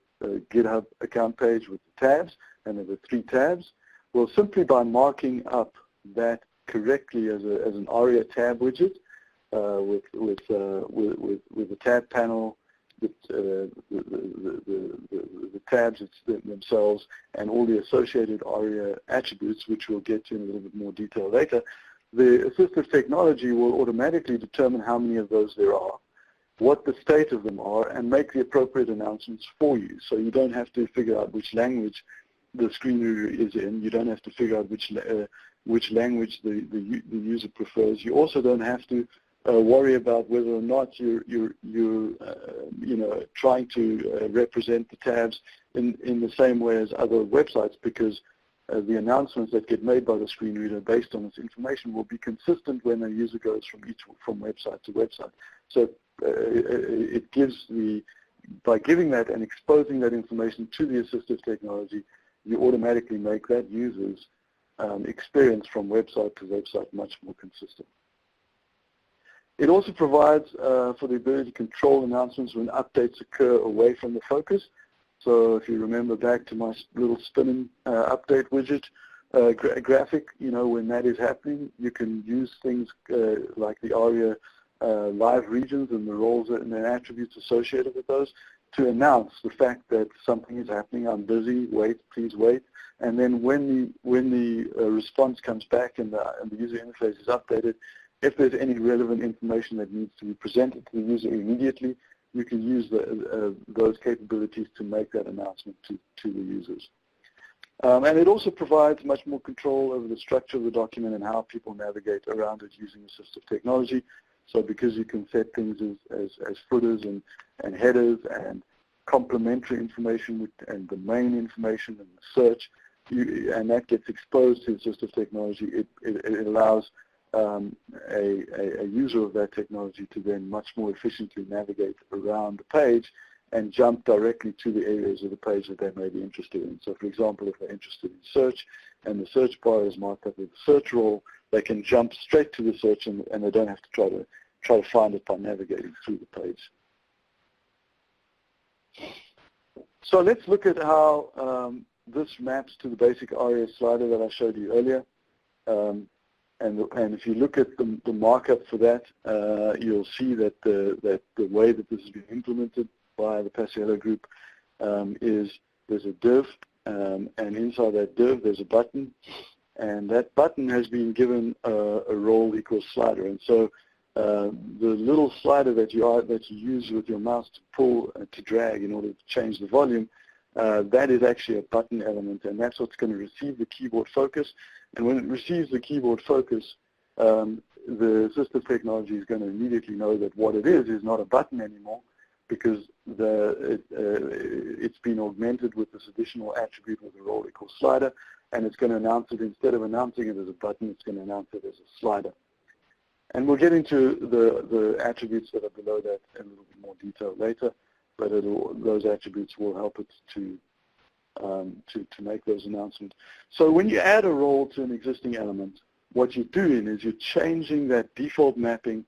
GitHub account page with the tabs, and there were 3 tabs, well, simply by marking up that correctly as an ARIA tab widget with the tab panel, the tabs themselves, and all the associated ARIA attributes, which we'll get to in a little bit more detail later, the assistive technology will automatically determine how many of those there are, what the state of them are, and make the appropriate announcements for you. So you don't have to figure out which language the screen reader is in. You don't have to figure out which language the user prefers. You also don't have to worry about whether or not you're trying to represent the tabs in the same way as other websites, because the announcements that get made by the screen reader based on this information will be consistent when a user goes from website to website. So it gives by giving that and exposing that information to the assistive technology, you automatically make that user's experience from website to website much more consistent. It also provides for the ability to control announcements when updates occur away from the focus. So if you remember back to my little spinning update widget graphic, when that is happening, you can use things like the ARIA live regions and the roles and the attributes associated with those to announce the fact that something is happening. I'm busy, wait, please wait. And then when the response comes back and the user interface is updated, if there's any relevant information that needs to be presented to the user immediately, you can use those capabilities to make that announcement to the users. And it also provides much more control over the structure of the document and how people navigate around it using assistive technology. So because you can set things as footers and headers and complementary information and the main information and the search, and that gets exposed to assistive technology, it allows a user of that technology to then much more efficiently navigate around the page and jump directly to the areas of the page that they may be interested in. So for example, if they're interested in search and the search bar is marked up with a search role, they can jump straight to the search and they don't have to try to find it by navigating through the page. So let's look at how this maps to the basic ARIA slider that I showed you earlier. And if you look at the markup for that, you'll see that the way that this has been implemented by the Paciello group is there's a div, and inside that div there's a button, and that button has been given a role equals slider. And so the little slider that you use with your mouse to pull to drag in order to change the volume, that is actually a button element, and that's what's going to receive the keyboard focus. And when it receives the keyboard focus, the assistive technology is going to immediately know that what it is not a button anymore, because it's been augmented with this additional attribute with a role equals slider, and it's going to announce it, instead of announcing it as a button, it's going to announce it as a slider. And we'll get into the attributes that are below that in a little bit more detail later, but those attributes will help it to make those announcements. So when you add a role to an existing element, what you're doing is you're changing that default mapping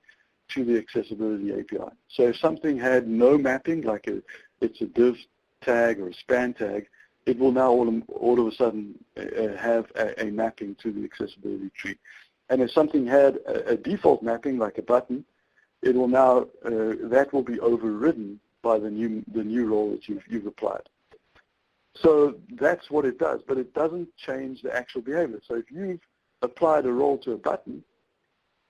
to the accessibility API. So if something had no mapping, like it's a div tag or a span tag, it will now all of a sudden have a mapping to the accessibility tree. And if something had a default mapping, like a button, it will now that will be overridden by the new role that you've applied. So that's what it does, but it doesn't change the actual behavior. So if you've applied a role to a button,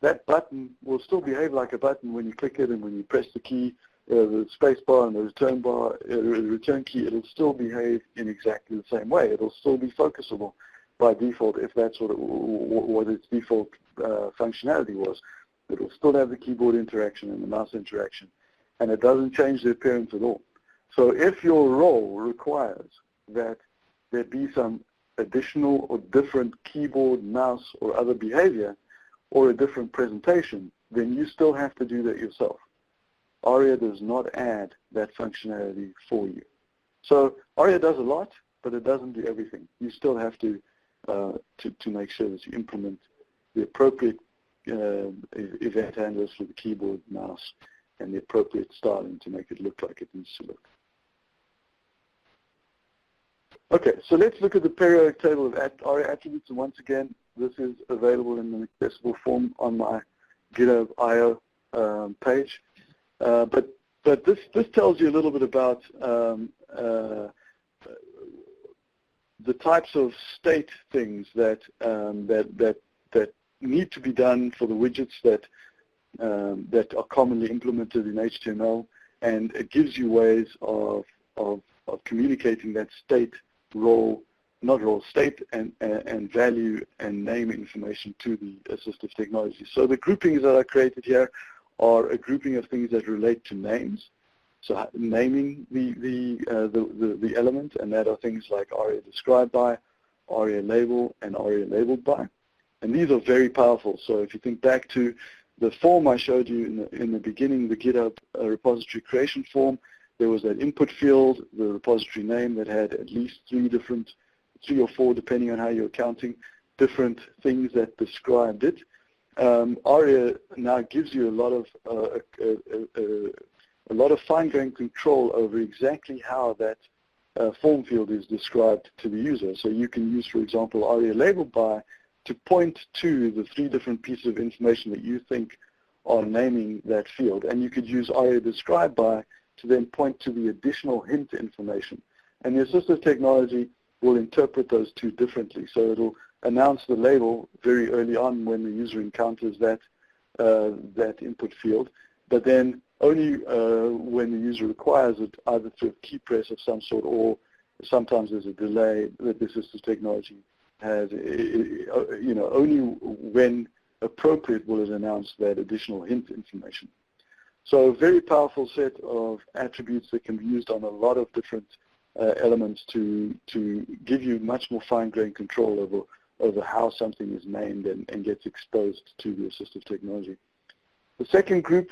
that button will still behave like a button when you click it and when you press the key, the space bar and the return bar, the return key, it'll still behave in exactly the same way. It'll still be focusable by default if that's what its default functionality was. It'll still have the keyboard interaction and the mouse interaction, and it doesn't change the appearance at all. So if your role requires that there be some additional or different keyboard, mouse, or other behavior, or a different presentation, then you still have to do that yourself. ARIA does not add that functionality for you. So ARIA does a lot, but it doesn't do everything. You still have to make sure that you implement the appropriate event handlers for the keyboard, mouse, and the appropriate styling to make it look like it needs to look. Okay, so let's look at the periodic table of ARIA attributes, and once again, this is available in an accessible form on my GitHub IO page. But this tells you a little bit about the types of state things that need to be done for the widgets that are commonly implemented in HTML, and it gives you ways of communicating that state, role, not role, state and value and name information to the assistive technology. So the groupings that I created here are a grouping of things that relate to names. So naming the element, and that are things like ARIA described by, ARIA label, and ARIA labeled by. And these are very powerful. So if you think back to the form I showed you in the beginning, the GitHub repository creation form, there was that input field, the repository name that had at least three or four, depending on how you're counting, different things that described it. ARIA now gives you a lot of fine-grained control over exactly how that form field is described to the user. So you can use, for example, aria labeled by to point to the 3 different pieces of information that you think are naming that field. And you could use aria described by to then point to the additional hint information. And the assistive technology will interpret those 2 differently. So it'll announce the label very early on when the user encounters that input field, but then only when the user requires it, either through a key press of some sort, or sometimes there's a delay that the assistive technology has. Only when appropriate will it announce that additional hint information. So a very powerful set of attributes that can be used on a lot of different elements to give you much more fine-grained control over how something is named and gets exposed to the assistive technology. The second group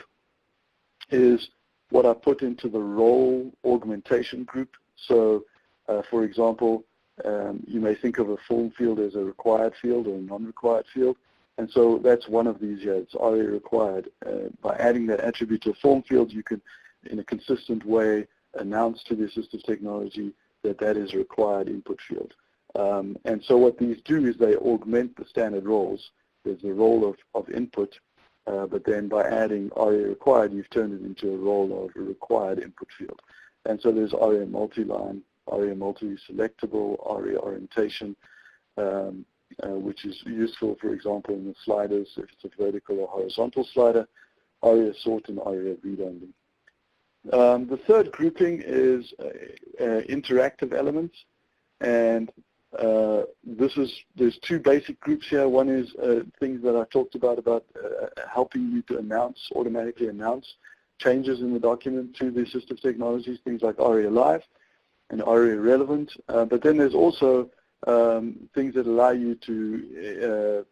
is what I put into the role augmentation group. So, for example, you may think of a form field as a required field or a non-required field. And so that's one of these here. It's aria required. By adding that attribute to a form field, you can, in a consistent way, announce to the assistive technology that that is a required input field. And so what these do is they augment the standard roles. There's the role of input, but then by adding aria required, you've turned it into a role of a required input field. And so there's aria multi-line, aria multi-selectable, aria orientation, which is useful, for example, in the sliders, if it's a vertical or horizontal slider, aria sort and aria read-only. The third grouping is interactive elements, and there's 2 basic groups here. One is things that I talked about helping you to automatically announce changes in the document to the assistive technologies, things like aria live and aria relevant. But then there's also things that allow you to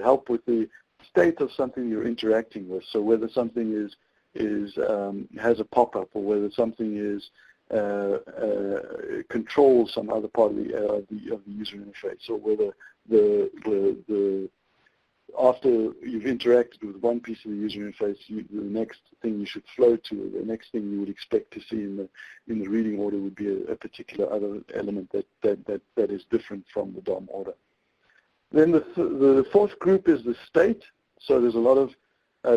help with the state of something you're interacting with. So whether something has a pop-up, or whether something is controls some other part of the user interface, or whether after you've interacted with one piece of the user interface, the next thing you should flow to, or the next thing you would expect to see in the reading order would be a particular other element that is different from the DOM order. Then the fourth group is the state. So there's a lot of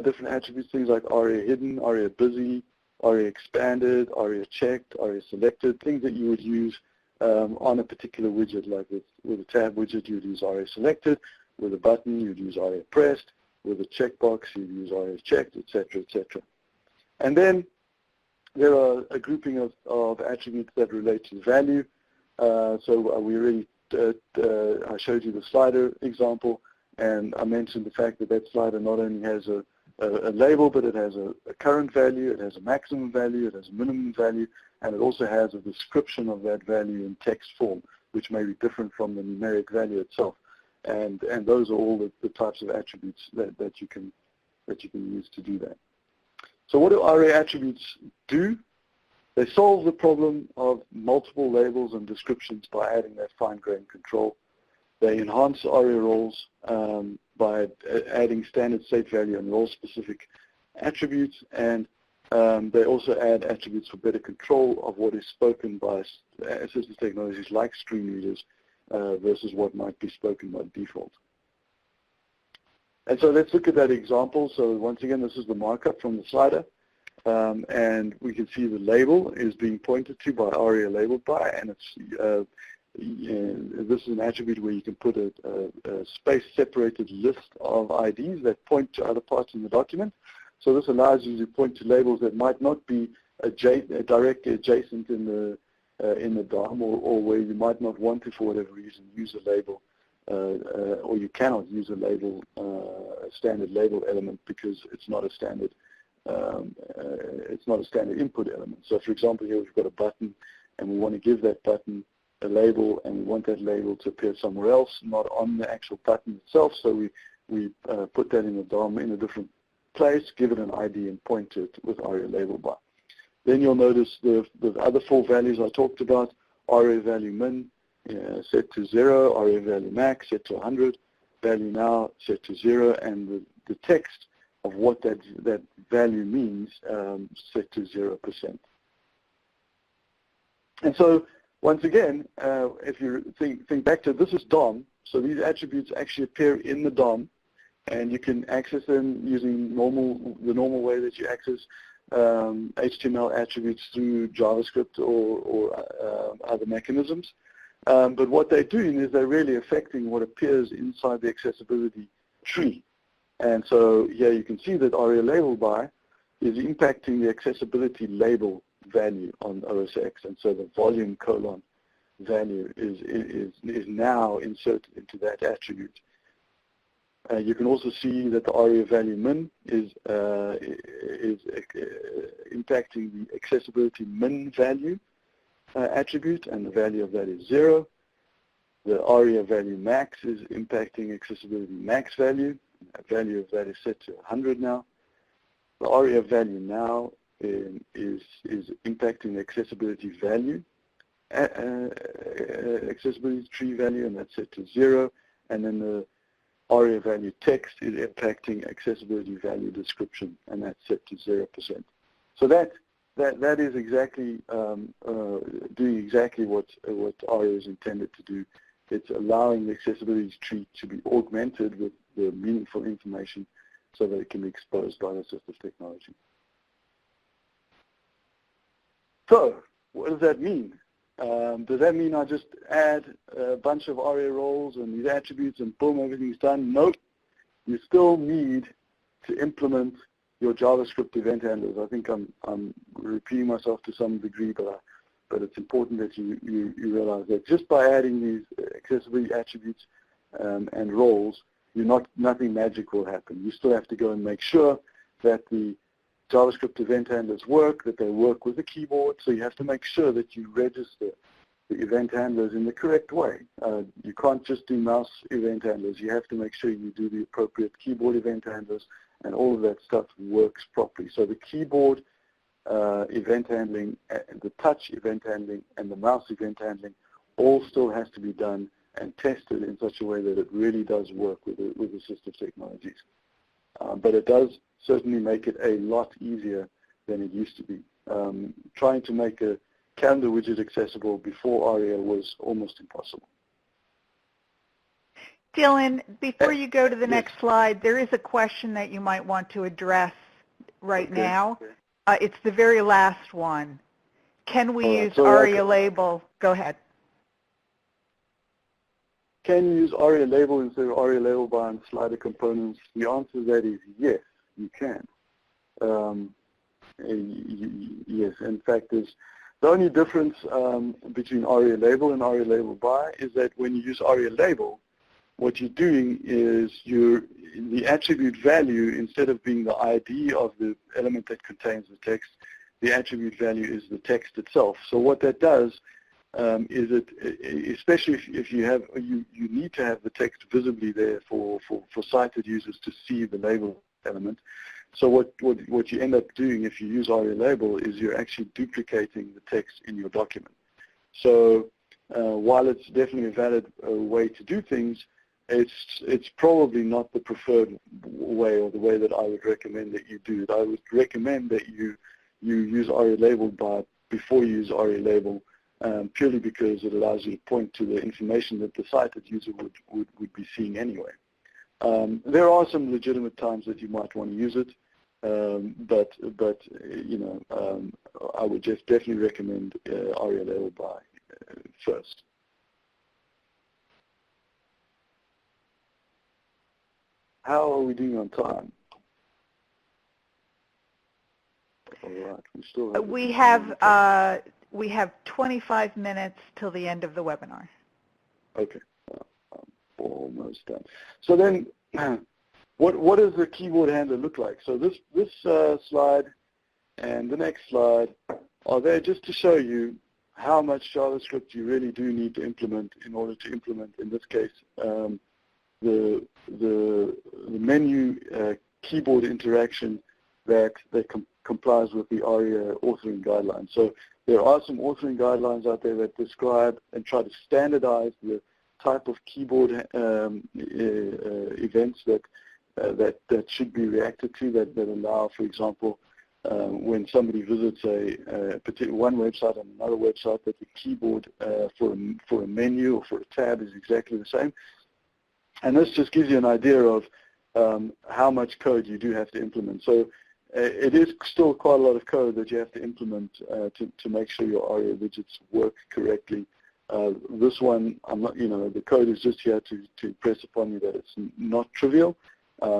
different attributes, things like aria hidden, aria busy, aria expanded, aria checked, aria selected, things that you would use on a particular widget. Like with a tab widget, you would use aria selected. With a button, you'd use aria pressed. With a checkbox, you'd use aria checked, etc., etc. And then there are a grouping of attributes that relate to value. So we already I showed you the slider example, and I mentioned the fact that that slider not only has a label, but it has a current value, it has a maximum value, it has a minimum value, and it also has a description of that value in text form, which may be different from the numeric value itself. And those are all the types of attributes that you can use to do that. So what do aria attributes do? They solve the problem of multiple labels and descriptions by adding that fine-grained control. They enhance aria roles by adding standard state value and role-specific attributes, and they also add attributes for better control of what is spoken by assistive technologies like screen readers versus what might be spoken by default. And so let's look at that example. So once again, this is the markup from the slider. And we can see the label is being pointed to by aria labeled by, and it's this is an attribute where you can put a space-separated list of IDs that point to other parts in the document. So this allows you to point to labels that might not be directly adjacent in the DOM, or where you might not want to, for whatever reason, use a label, or you cannot use a label, a standard label element, because it's not a standard. It's not a standard input element. So, for example, here we've got a button, and we want to give that button a label, and we want that label to appear somewhere else, not on the actual button itself. So we put that in the DOM in a different place, give it an ID, and point to it with aria label by. Then you'll notice the other 4 values I talked about: aria value min set to 0, aria value max set to 100, value now set to 0, and the text of what that value means set to 0%. And so once again, if you think back to this is DOM, so these attributes actually appear in the DOM, and you can access them using the normal way that you access HTML attributes through JavaScript or other mechanisms. But what they're doing is they're really affecting what appears inside the accessibility tree. And so here you can see that aria label by is impacting the accessibility label value on OS X, and so the volume colon value is now inserted into that attribute. You can also see that the aria value min is impacting the accessibility min value attribute, and the value of that is 0. The aria value max is impacting accessibility max value. The value of that is set to 100 now. The aria value now is impacting the accessibility value, accessibility tree value, and that's set to 0. And then the aria value text is impacting accessibility value description, and that's set to 0%. So that is exactly doing exactly what aria is intended to do. It's allowing the accessibility tree to be augmented with the meaningful information so that it can be exposed by the assistive technology. So, what does that mean? Does that mean I just add a bunch of aria roles and these attributes and boom, everything's done? Nope. You still need to implement your JavaScript event handlers. I think I'm repeating myself to some degree, but it's important that you realize that just by adding these accessibility attributes and roles, nothing magic will happen. You still have to go and make sure that the JavaScript event handlers work, that they work with the keyboard. So you have to make sure that you register the event handlers in the correct way. You can't just do mouse event handlers. You have to make sure you do the appropriate keyboard event handlers, and all of that stuff works properly. So the keyboard event handling, the touch event handling, and the mouse event handling all still has to be done and tested in such a way that it really does work with assistive technologies. But it does certainly make it a lot easier than it used to be. Trying to make a calendar widget accessible before ARIA was almost impossible. Dylan, before you go to the next slide, there is a question that you might want to address right now. It's the very last one. Can we use ARIA label? Go ahead. Can you use ARIA label instead of ARIA label by and slider components? The answer to that is yes, you can. Yes, in fact, the only difference between ARIA label and ARIA label by is that when you use ARIA label, what you're doing is the attribute value, instead of being the ID of the element that contains the text, the attribute value is the text itself. So what that does is especially if you need to have the text visibly there for sighted users to see the label element. So what you end up doing if you use ARIA label is you're actually duplicating the text in your document. So while it's definitely a valid way to do things, it's probably not the preferred way, or the way that I would recommend that you do it. I would recommend that you use ARIA label before you use ARIA label, purely because it allows you to point to the information that the sighted user would be seeing anyway. There are some legitimate times that you might want to use it, but I would just definitely recommend ARIA label by first. How are we doing on time? All right, we still have. We have 25 minutes till the end of the webinar. Okay, almost done. So then, what does the keyboard handler look like? So this slide and the next slide are there just to show you how much JavaScript you really do need to implement in order to implement, in this case, the menu keyboard interaction that complies with the ARIA authoring guidelines. So there are some authoring guidelines out there that describe and try to standardize the type of keyboard events that should be reacted to, that allow, for example, when somebody visits a particular one website and another website, that the keyboard for a menu or for a tab is exactly the same. And this just gives you an idea of how much code you do have to implement. So it is still quite a lot of code that you have to implement to make sure your ARIA widgets work correctly. This one, I'm not, the code is just here to press upon you that it's not trivial.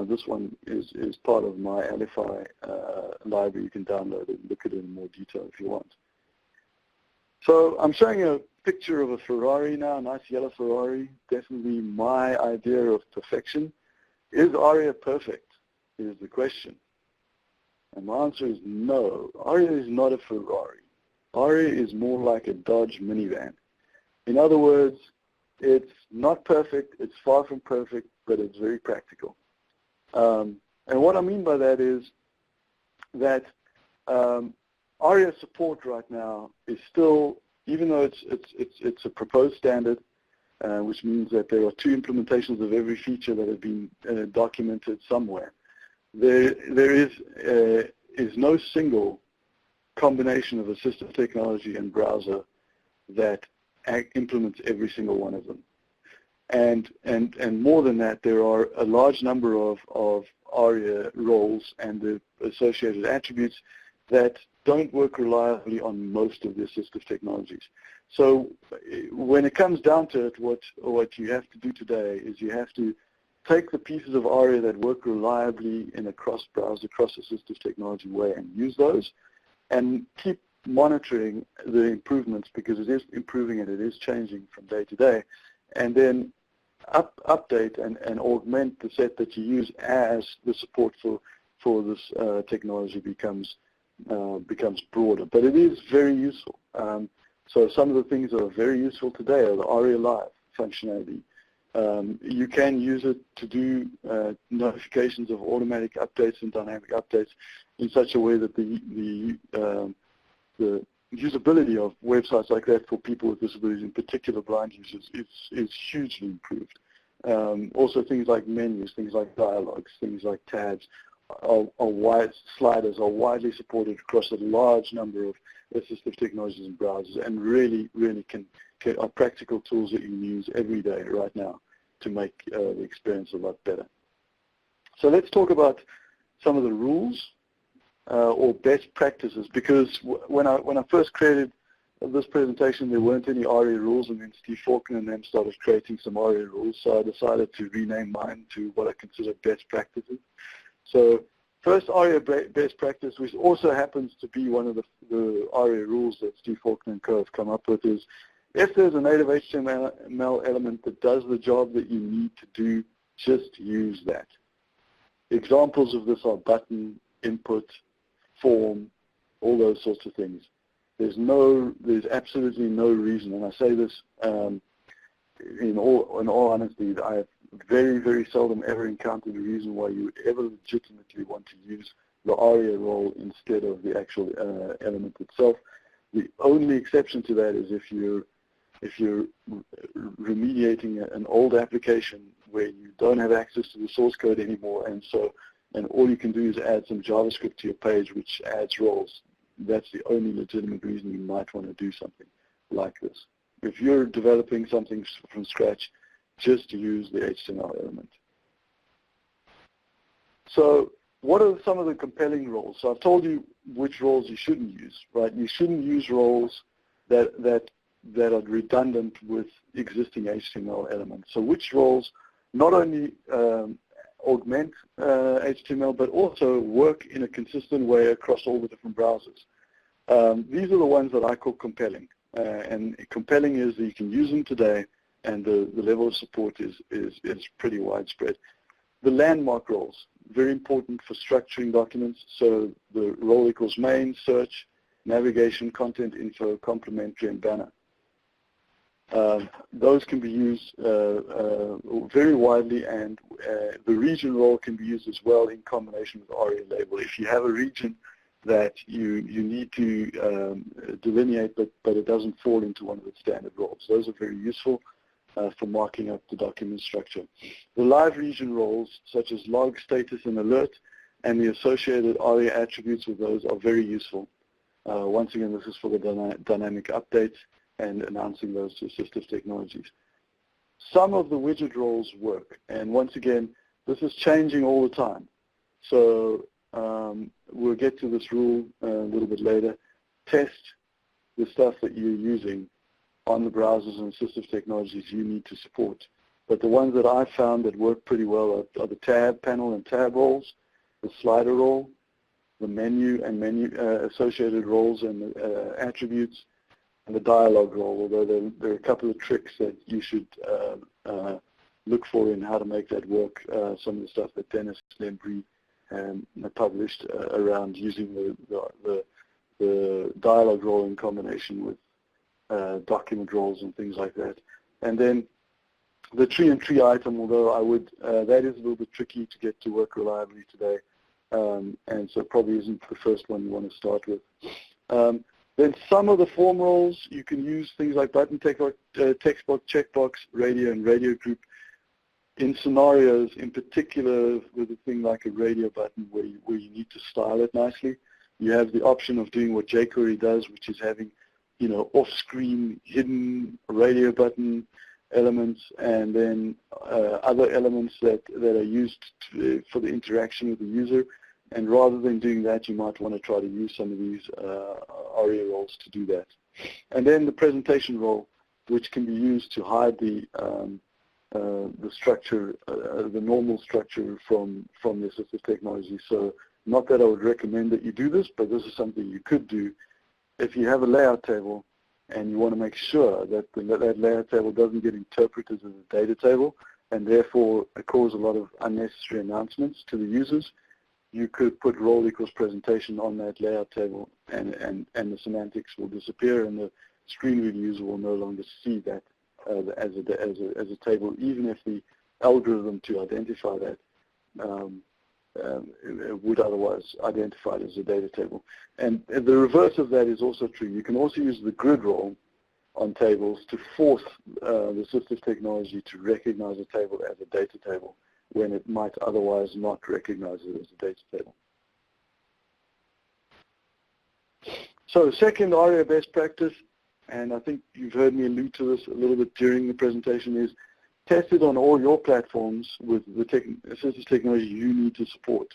This one is part of my Alify library. You can download it and look at it in more detail if you want. So I'm showing you a picture of a Ferrari now, a nice yellow Ferrari. Definitely my idea of perfection. Is ARIA perfect, is the question. And my answer is no. ARIA is not a Ferrari. ARIA is more like a Dodge minivan. In other words, it's not perfect, it's far from perfect, but it's very practical. And what I mean by that is that ARIA support right now is still, even though it's a proposed standard, which means that there are 2 implementations of every feature that have been documented somewhere. There is no single combination of assistive technology and browser that implements every single one of them. And more than that, there are a large number of ARIA roles and the associated attributes that don't work reliably on most of the assistive technologies. So when it comes down to it, what you have to do today is you have to take the pieces of ARIA that work reliably in a cross-browser, cross-assistive technology way and use those, and keep monitoring the improvements, because it is improving and it is changing from day to day, and then update and augment the set that you use as the support for this technology becomes broader. But it is very useful. So some of the things that are very useful today are the ARIA Live functionality. You can use it to do notifications of automatic updates and dynamic updates in such a way that the usability of websites like that for people with disabilities, in particular blind users, is hugely improved. Also things like menus, things like dialogues, things like tabs, sliders are widely supported across a large number of assistive technologies and browsers, and really are practical tools that you can use every day right now to make the experience a lot better. So let's talk about some of the rules or best practices, because when I first created this presentation, there weren't any ARIA rules, and then Steve Faulkner and them started creating some ARIA rules, so I decided to rename mine to what I consider best practices. So first ARIA best practice, which also happens to be one of the ARIA rules that Steve Faulkner and co have come up with, is if there's a native HTML element that does the job that you need to do, just use that. Examples of this are button, input, form, all those sorts of things. There's absolutely no reason, and I say this in all honesty, I have very, very seldom ever encountered a reason why you would ever legitimately want to use the ARIA role instead of the actual element itself. The only exception to that is if you're remediating an old application where you don't have access to the source code anymore, and all you can do is add some JavaScript to your page which adds roles. That's the only legitimate reason you might want to do something like this. If you're developing something from scratch, just use the HTML element. So what are some of the compelling roles? So I've told you which roles you shouldn't use, right? You shouldn't use roles that are redundant with existing HTML elements. So which roles not only augment HTML, but also work in a consistent way across all the different browsers. These are the ones that I call compelling. And compelling is that you can use them today, and the level of support is pretty widespread. The landmark roles, very important for structuring documents. So the role equals main, search, navigation, content info, complementary, and banner. Those can be used very widely, and the region role can be used as well in combination with ARIA label. If you have a region that you need to delineate, but it doesn't fall into one of the standard roles, those are very useful for marking up the document structure. The live region roles, such as log, status, and alert, and the associated ARIA attributes with those are very useful. Once again, this is for the dynamic updates and announcing those to assistive technologies. Some of the widget roles work, and once again, this is changing all the time. So we'll get to this rule a little bit later. Test the stuff that you're using on the browsers and assistive technologies you need to support. But the ones that I've found that work pretty well are the tab panel and tab roles, the slider role, the menu and menu associated roles and attributes, and the dialogue role, although there are a couple of tricks that you should look for in how to make that work. Some of the stuff that Dennis Lembry published around using the dialogue role in combination with document roles and things like that. And then the tree and tree item, although that is a little bit tricky to get to work reliably today, and so probably isn't the first one you want to start with. Then some of the form roles, you can use things like button, text box, checkbox, radio, and radio group in scenarios, in particular with a thing like a radio button where you need to style it nicely. You have the option of doing what jQuery does, which is having, off-screen hidden radio button elements, and then other elements that are used for the interaction with the user. And rather than doing that, you might want to try to use some of these ARIA roles to do that. And then the presentation role, which can be used to hide the structure, the normal structure from the assistive technology. So not that I would recommend that you do this, but this is something you could do if you have a layout table and you want to make sure that that layout table doesn't get interpreted as a data table and therefore cause a lot of unnecessary announcements to the users. You could put role equals presentation on that layout table, and the semantics will disappear, and the screen reader user will no longer see that as a table, even if the algorithm to identify that would otherwise identify it as a data table. And the reverse of that is also true. You can also use the grid role on tables to force the assistive technology to recognize a table as a data table when it might otherwise not recognize it as a data table. So second ARIA best practice, and I think you've heard me allude to this a little bit during the presentation, is test it on all your platforms with the assistive technology you need to support.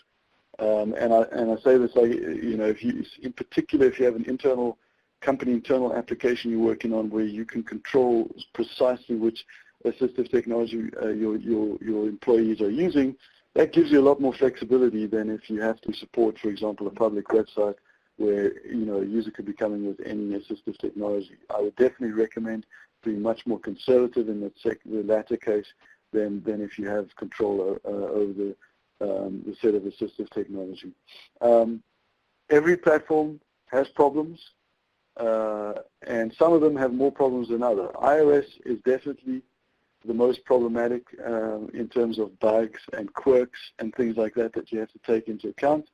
And I say this, like, in particular, if you have an internal application you're working on where you can control precisely which assistive technology your employees are using, that gives you a lot more flexibility than if you have to support, for example, a public website where a user could be coming with any assistive technology. I would definitely recommend being much more conservative in the latter case than if you have control over the set of assistive technology. Every platform has problems, and some of them have more problems than others. iOS is definitely the most problematic in terms of bugs and quirks and things like that you have to take into account.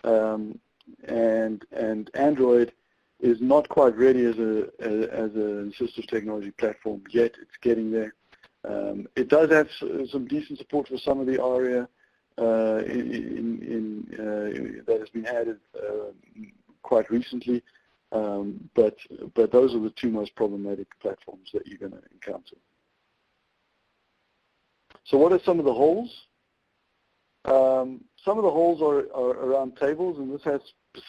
And Android is not quite ready as an assistive technology platform yet. It's getting there. It does have some decent support for some of the ARIA that has been added quite recently, but those are the two most problematic platforms that you're going to encounter. So what are some of the holes? Some of the holes are around tables, and this has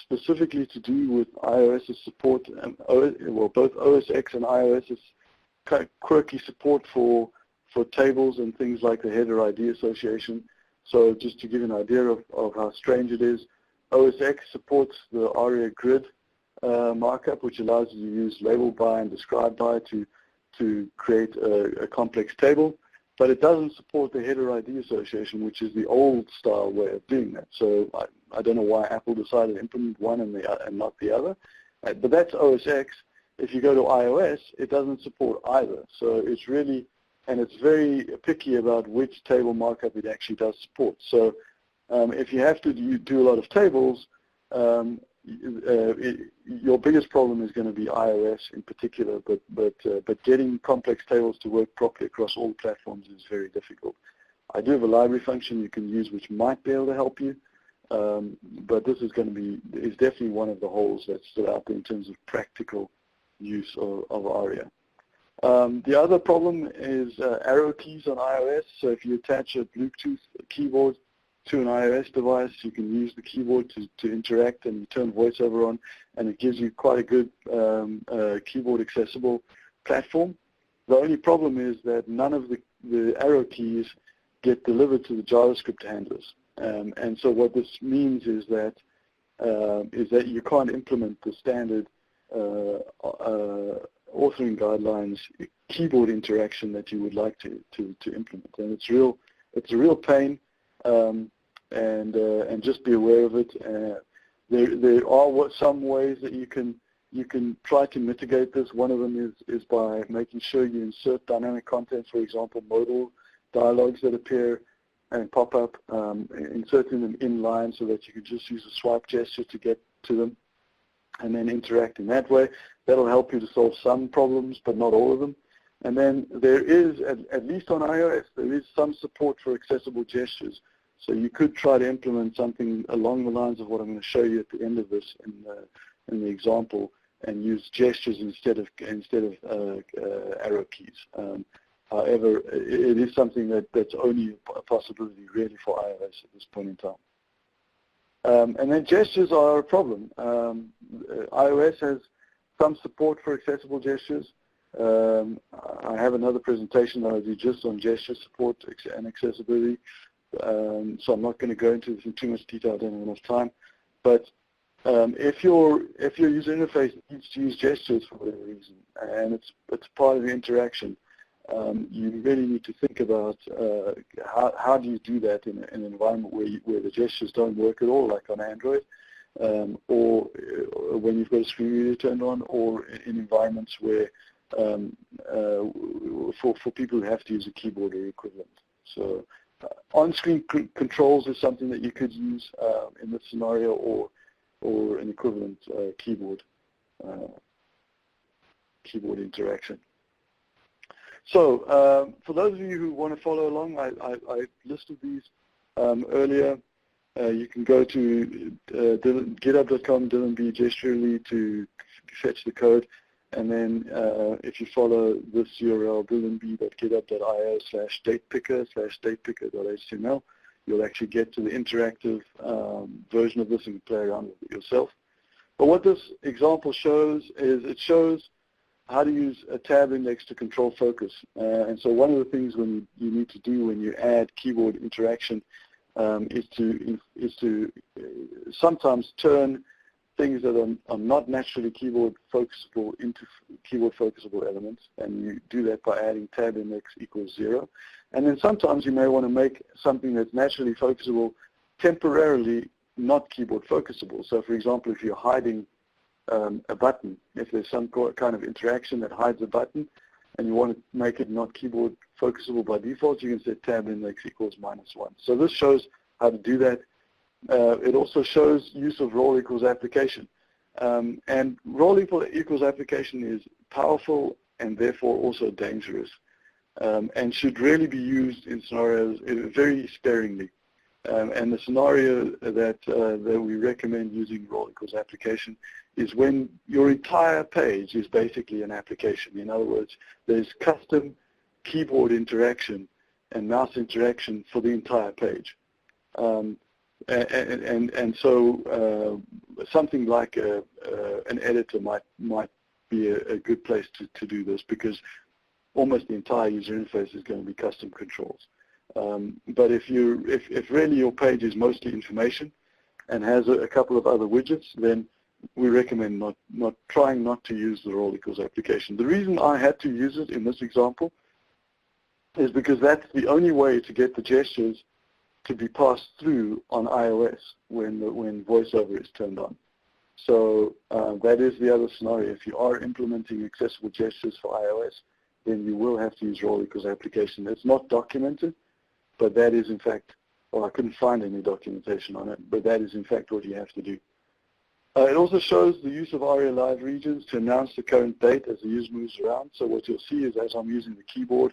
specifically to do with iOS's support, and both OS X and iOS's quirky support for tables and things like the header ID association. So just to give you an idea of how strange it is, OS X supports the ARIA grid markup, which allows you to use label by and describe by to create a complex table. But it doesn't support the header ID association, which is the old style way of doing that. So I don't know why Apple decided to implement one and not the other. But that's OS X. If you go to iOS, it doesn't support either. So it's really, and it's very picky about which table markup it actually does support. So if you have to do a lot of tables, your biggest problem is going to be iOS in particular, but getting complex tables to work properly across all platforms is very difficult. I do have a library function you can use which might be able to help you, But this is definitely one of the holes that stood out there in terms of practical use of ARIA. The other problem is arrow keys on iOS. So if you attach a Bluetooth keyboard to an iOS device, you can use the keyboard to interact, and you turn VoiceOver on, and it gives you quite a good keyboard accessible platform. The only problem is that none of the arrow keys get delivered to the JavaScript handlers. And so what this means is that you can't implement the standard authoring guidelines keyboard interaction that you would like to implement. And it's a real pain, and just be aware of it. There are some ways that you can try to mitigate this. One of them is by making sure you insert dynamic content, for example, modal dialogues that appear and pop up, inserting them in line so that you can just use a swipe gesture to get to them and then interact in that way. That'll help you to solve some problems, but not all of them. And then there is, at least on iOS, there is some support for accessible gestures. So you could try to implement something along the lines of what I'm going to show you at the end of this in the example, and use gestures instead of arrow keys. However, it is something that's only a possibility really for iOS at this point in time. And then gestures are a problem. iOS has some support for accessible gestures. I have another presentation that I do just on gesture support and accessibility. So I'm not going to go into this in too much detail. I don't have enough time. But if your user interface needs to use gestures for whatever reason, and it's part of the interaction, you really need to think about how do you do that in an environment where the gestures don't work at all, like on Android, or when you've got a screen reader turned on, or in environments where for people who have to use a keyboard or equivalent. So on-screen controls is something that you could use in this scenario, or an equivalent keyboard interaction. So for those of you who want to follow along, I listed these earlier. You can go to github.com, Dylan B. gesturally to fetch the code. And then if you follow this URL, dylanb.github.io/datepicker/datepicker.html, you'll actually get to the interactive version of this and play around with it yourself. But what this example shows is it shows how to use a tab index to control focus. And so one of the things you need to do when you add keyboard interaction is to sometimes turn things that are not naturally keyboard focusable into keyboard focusable elements, and you do that by adding tab index equals 0. And then sometimes you may want to make something that's naturally focusable temporarily not keyboard focusable. So for example, if you're hiding a button, if there's some kind of interaction that hides a button and you want to make it not keyboard focusable by default, you can set tab index equals -1. So this shows how to do that. It also shows use of role equals application. And role equals application is powerful and therefore also dangerous, and should really be used in scenarios very sparingly. And the scenario that we recommend using role equals application is when your entire page is basically an application. In other words, there's custom keyboard interaction and mouse interaction for the entire page. And so something like an editor might be a good place to do this, because almost the entire user interface is going to be custom controls. But if really your page is mostly information and has a couple of other widgets, then we recommend trying not to use the role equals application. The reason I had to use it in this example is because that's the only way to get the gestures to be passed through on iOS when VoiceOver is turned on. So that is the other scenario. If you are implementing accessible gestures for iOS, then you will have to use role equals application. It's not documented, but that is in fact, well, I couldn't find any documentation on it, but that is in fact what you have to do. It also shows the use of ARIA live regions to announce the current date as the user moves around. So what you'll see is as I'm using the keyboard,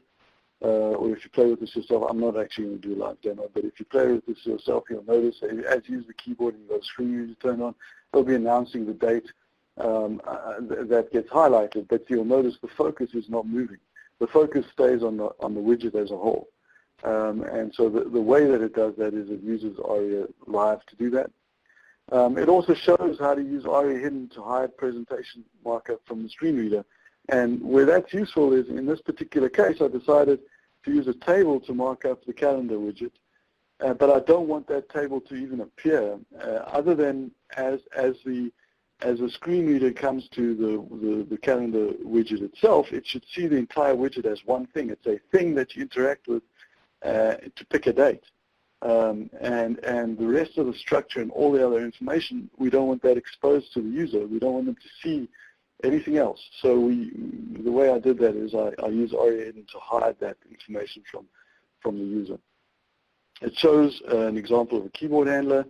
or if you play with this yourself, I'm not actually going to do a live demo, but if you play with this yourself, you'll notice that as you use the keyboard and you've got a screen reader turned on, it'll be announcing the date that gets highlighted, but you'll notice the focus is not moving. The focus stays on the widget as a whole. And so the way that it does that is it uses ARIA Live to do that. It also shows how to use ARIA Hidden to hide presentation markup from the screen reader. And where that's useful is, in this particular case, I decided to use a table to mark up the calendar widget, but I don't want that table to even appear, other than as the screen reader comes to the calendar widget itself, it should see the entire widget as one thing. It's a thing that you interact with to pick a date. And the rest of the structure and all the other information, we don't want that exposed to the user. We don't want them to see anything else. So the way I did that is I use ARIA Hidden to hide that information from the user. It shows an example of a keyboard handler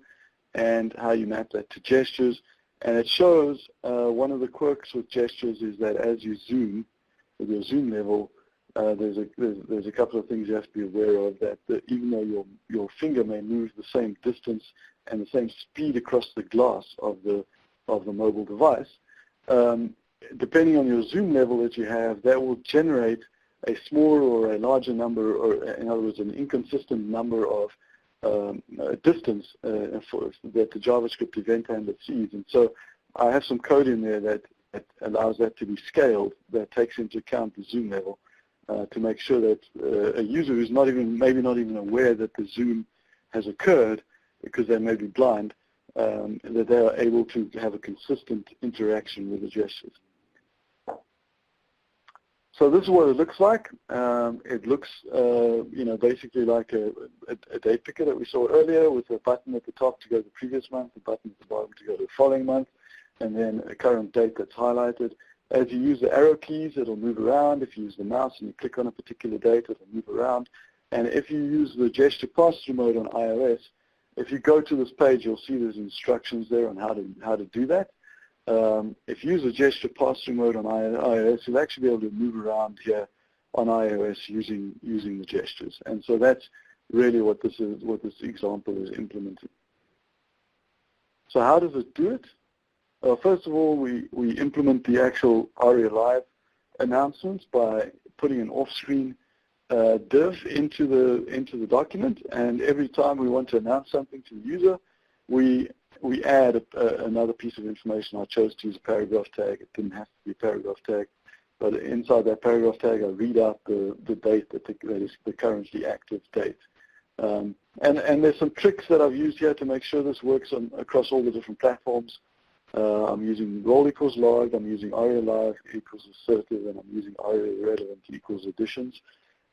and how you map that to gestures. And it shows one of the quirks with gestures is that as you zoom, with your zoom level, there's a couple of things you have to be aware of, that even though your finger may move the same distance and the same speed across the glass of the mobile device, depending on your zoom level that you have, that will generate a smaller or a larger number, or in other words, an inconsistent number of distance that the JavaScript event handler sees. And so I have some code in there that allows that to be scaled, that takes into account the zoom level, to make sure that a user who's maybe not even aware that the zoom has occurred because they may be blind, that they are able to have a consistent interaction with the gestures. So this is what it looks like. It looks, basically like a date picker that we saw earlier, with a button at the top to go to the previous month, a button at the bottom to go to the following month, and then a current date that's highlighted. As you use the arrow keys, it'll move around. If you use the mouse and you click on a particular date, it'll move around. And if you use the gesture pass-through mode on iOS, if you go to this page, you'll see there's instructions there on how to do that. If you use the gesture pass-through mode on iOS, you'll actually be able to move around here on iOS using the gestures. And so that's really what this example is implementing. So how does it do it? First of all, we implement the actual ARIA Live announcements by putting an off-screen div into the document, and every time we want to announce something to the user, we add another piece of information. I chose to use a paragraph tag. It didn't have to be a paragraph tag, but inside that paragraph tag, I read out the date that is the currently active date. And there's some tricks that I've used here to make sure this works across all the different platforms. I'm using roll equals log, I'm using ARIA Live equals assertive, and I'm using ARIA relevant equals additions.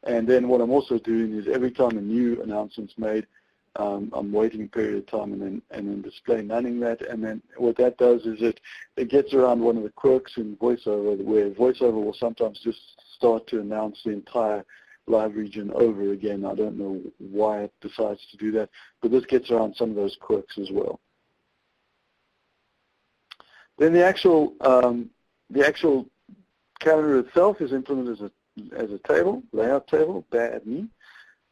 And then what I'm also doing is every time a new announcement's made, I'm waiting a period of time and then display nunning that. And then what that does is it gets around one of the quirks in VoiceOver, where VoiceOver will sometimes just start to announce the entire live region over again. I don't know why it decides to do that, but this gets around some of those quirks as well. Then the actual calendar itself is implemented as a table, layout table, bad me.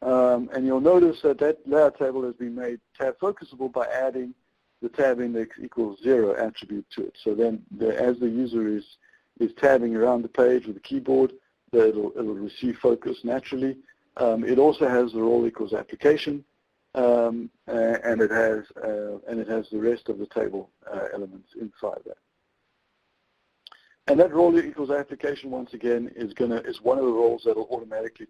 And you'll notice that layout table has been made tab focusable by adding the tab index equals 0 attribute to it. So then as the user is tabbing around the page with the keyboard, it'll receive focus naturally. It also has the role equals application, and it has the rest of the table elements inside that. And that role equals application, once again, is one of the roles that will automatically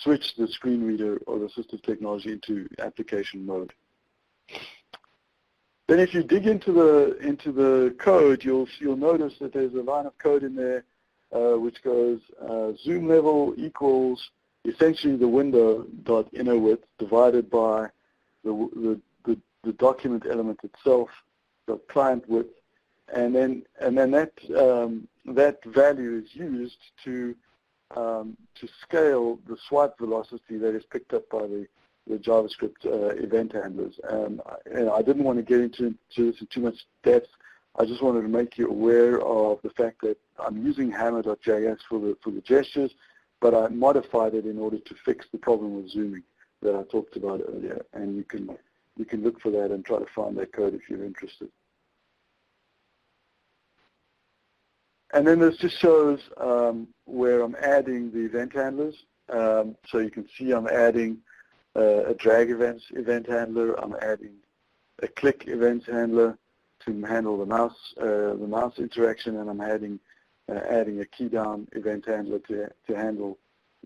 switch the screen reader or the assistive technology into application mode. Then if you dig into the code, you'll notice that there's a line of code in there which goes zoom level equals essentially the window dot inner width divided by the document element itself, the client width, and then that value is used to scale the swipe velocity that is picked up by the JavaScript event handlers. And I didn't want to get into this in too much depth. I just wanted to make you aware of the fact that I'm using hammer.js for the gestures, but I modified it in order to fix the problem with zooming that I talked about earlier. And you can look for that and try to find that code if you're interested. And then this just shows where I'm adding the event handlers. So you can see I'm adding a drag event handler. I'm adding a click event handler to handle the mouse interaction, and I'm adding a key down event handler to handle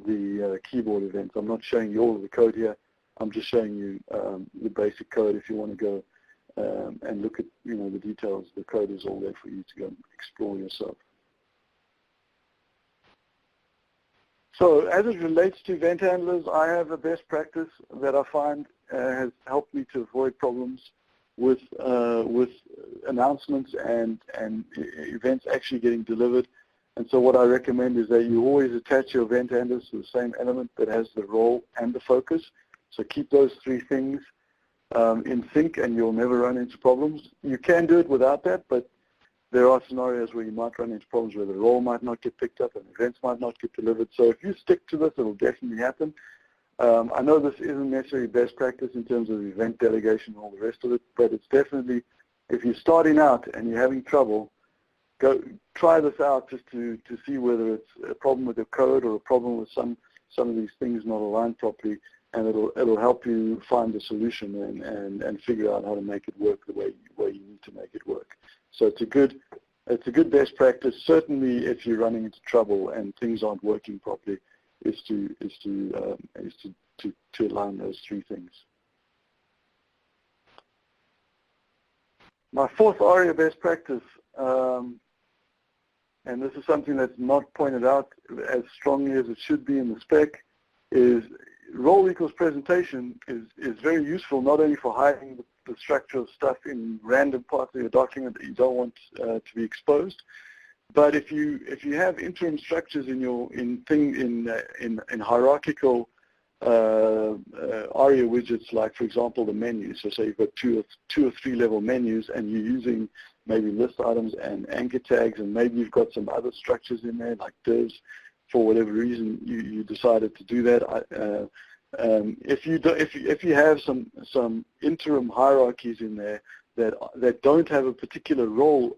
the keyboard events. I'm not showing you all of the code here. I'm just showing you the basic code. If you want to go and look at the details, the code is all there for you to go and explore yourself. So as it relates to event handlers, I have a best practice that I find has helped me to avoid problems with announcements and events actually getting delivered. And so what I recommend is that you always attach your event handlers to the same element that has the role and the focus. So keep those three things in sync, and you'll never run into problems. You can do it without that, but there are scenarios where you might run into problems where the role might not get picked up and events might not get delivered. So if you stick to this, it'll definitely happen. I know this isn't necessarily best practice in terms of event delegation and all the rest of it, but it's definitely, if you're starting out and you're having trouble, go try this out just to see whether it's a problem with the code or a problem with some of these things not aligned properly, and it'll help you find a solution and figure out how to make it work the way you need to make it work. So it's a good best practice. Certainly, if you're running into trouble and things aren't working properly, is to align those three things. My fourth ARIA best practice, and this is something that's not pointed out as strongly as it should be in the spec, is role equals presentation is very useful not only for hiding the structure of stuff in random parts of your document that you don't want to be exposed, but if you have interim structures in hierarchical ARIA widgets, like for example the menus. So say you've got two or three level menus, and you're using maybe list items and anchor tags, and maybe you've got some other structures in there like divs. For whatever reason you decided to do that. If you have some interim hierarchies in there that don't have a particular role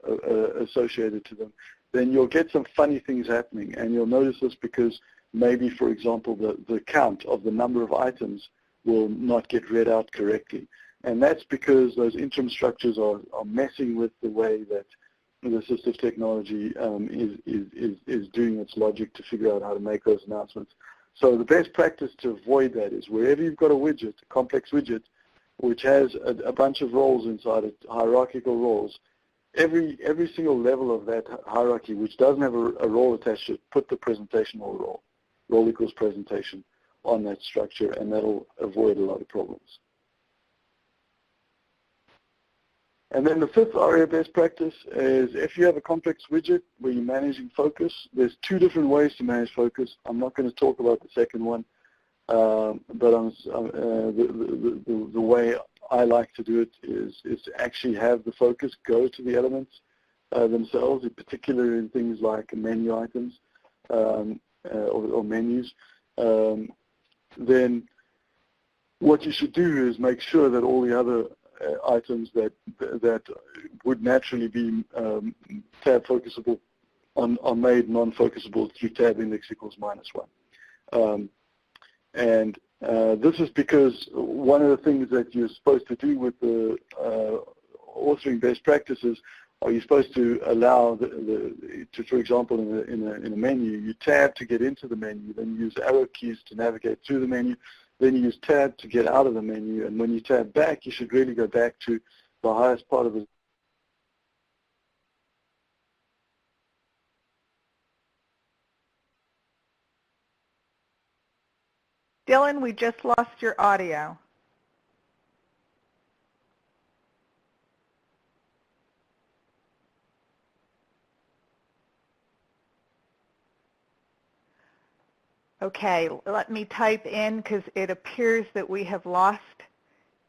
associated to them, then you'll get some funny things happening. And you'll notice this because maybe, for example, the count of the number of items will not get read out correctly. And that's because those interim structures are messing with the way that the assistive technology is doing its logic to figure out how to make those announcements. So the best practice to avoid that is wherever you've got a widget, a complex widget, which has a bunch of roles inside it, hierarchical roles, every single level of that hierarchy which doesn't have a role attached should put the presentation or role equals presentation on that structure, and that'll avoid a lot of problems. And then the fifth ARIA best practice is if you have a complex widget where you're managing focus, there's two different ways to manage focus. I'm not going to talk about the second one, but the way I like to do it is to actually have the focus go to the elements themselves, in particular in things like menu items or menus. Then what you should do is make sure that all the other items that would naturally be tab focusable are made non-focusable through tab index equals -1. And this is because one of the things that you're supposed to do with the authoring best practices are you're supposed to allow for example, in a menu, you tab to get into the menu, then you use arrow keys to navigate through the menu, then you use tab to get out of the menu, and when you tab back, you should really go back to the highest part of the Dylan, we just lost your audio. Okay, let me type in because it appears that we have lost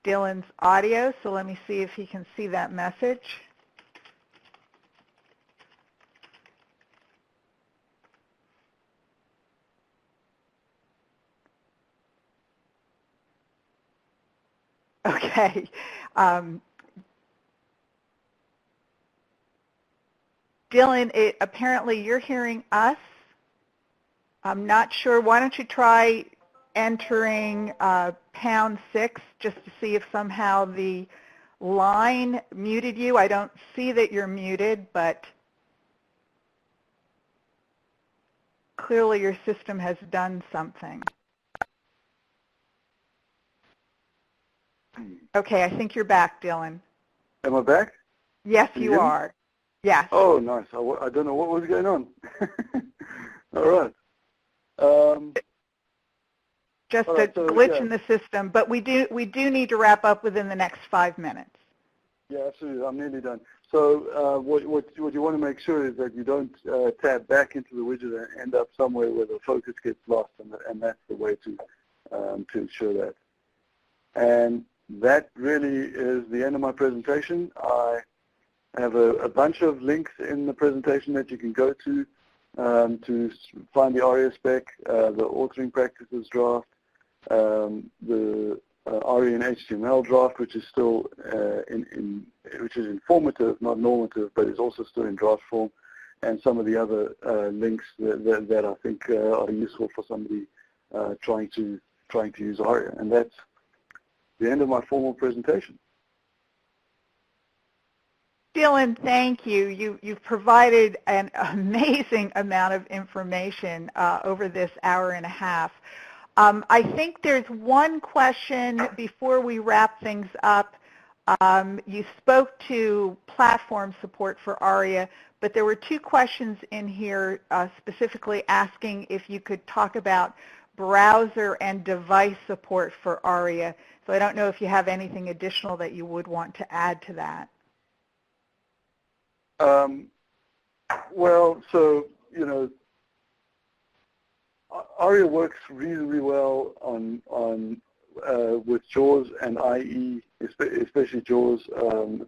Dylan's audio, so let me see if he can see that message. Okay. Dylan, apparently you're hearing us. I'm not sure. Why don't you try entering #6 just to see if somehow the line muted you. I don't see that you're muted, but clearly your system has done something. Okay, I think you're back, Dylan. Am I back? Yes, Can you are. Yes. Oh, nice. I don't know what was going on. All right. Just all a right, so, glitch yeah. in the system, but we do need to wrap up within the next 5 minutes. Yeah, absolutely. I'm nearly done. So what you want to make sure is that you don't tab back into the widget and end up somewhere where the focus gets lost, and that's the way to ensure that. And that really is the end of my presentation. I have a bunch of links in the presentation that you can go to find the ARIA spec, the authoring practices draft, the ARIA and HTML draft, which is still which is informative, not normative, but is also still in draft form, and some of the other links that I think are useful for somebody trying to use ARIA. And that's the end of my formal presentation. Dylan, thank you. You've provided an amazing amount of information over this hour and a half. I think there's one question before we wrap things up. You spoke to platform support for ARIA, but there were 2 questions in here specifically asking if you could talk about browser and device support for ARIA. So I don't know if you have anything additional that you would want to add to that. Well, so, you know, ARIA works reasonably well on with JAWS and IE, especially JAWS,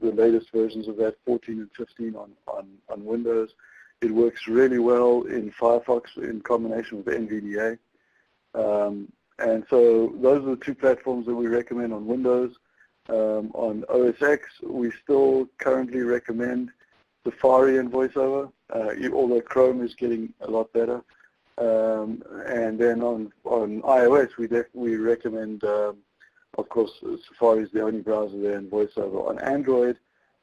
the latest versions of that, 14 and 15 on Windows. It works really well in Firefox in combination with NVDA. And so those are the 2 platforms that we recommend on Windows. On OS X, we still currently recommend Safari and VoiceOver, although Chrome is getting a lot better. And then on iOS, we recommend, of course, Safari is the only browser there, and VoiceOver. On Android,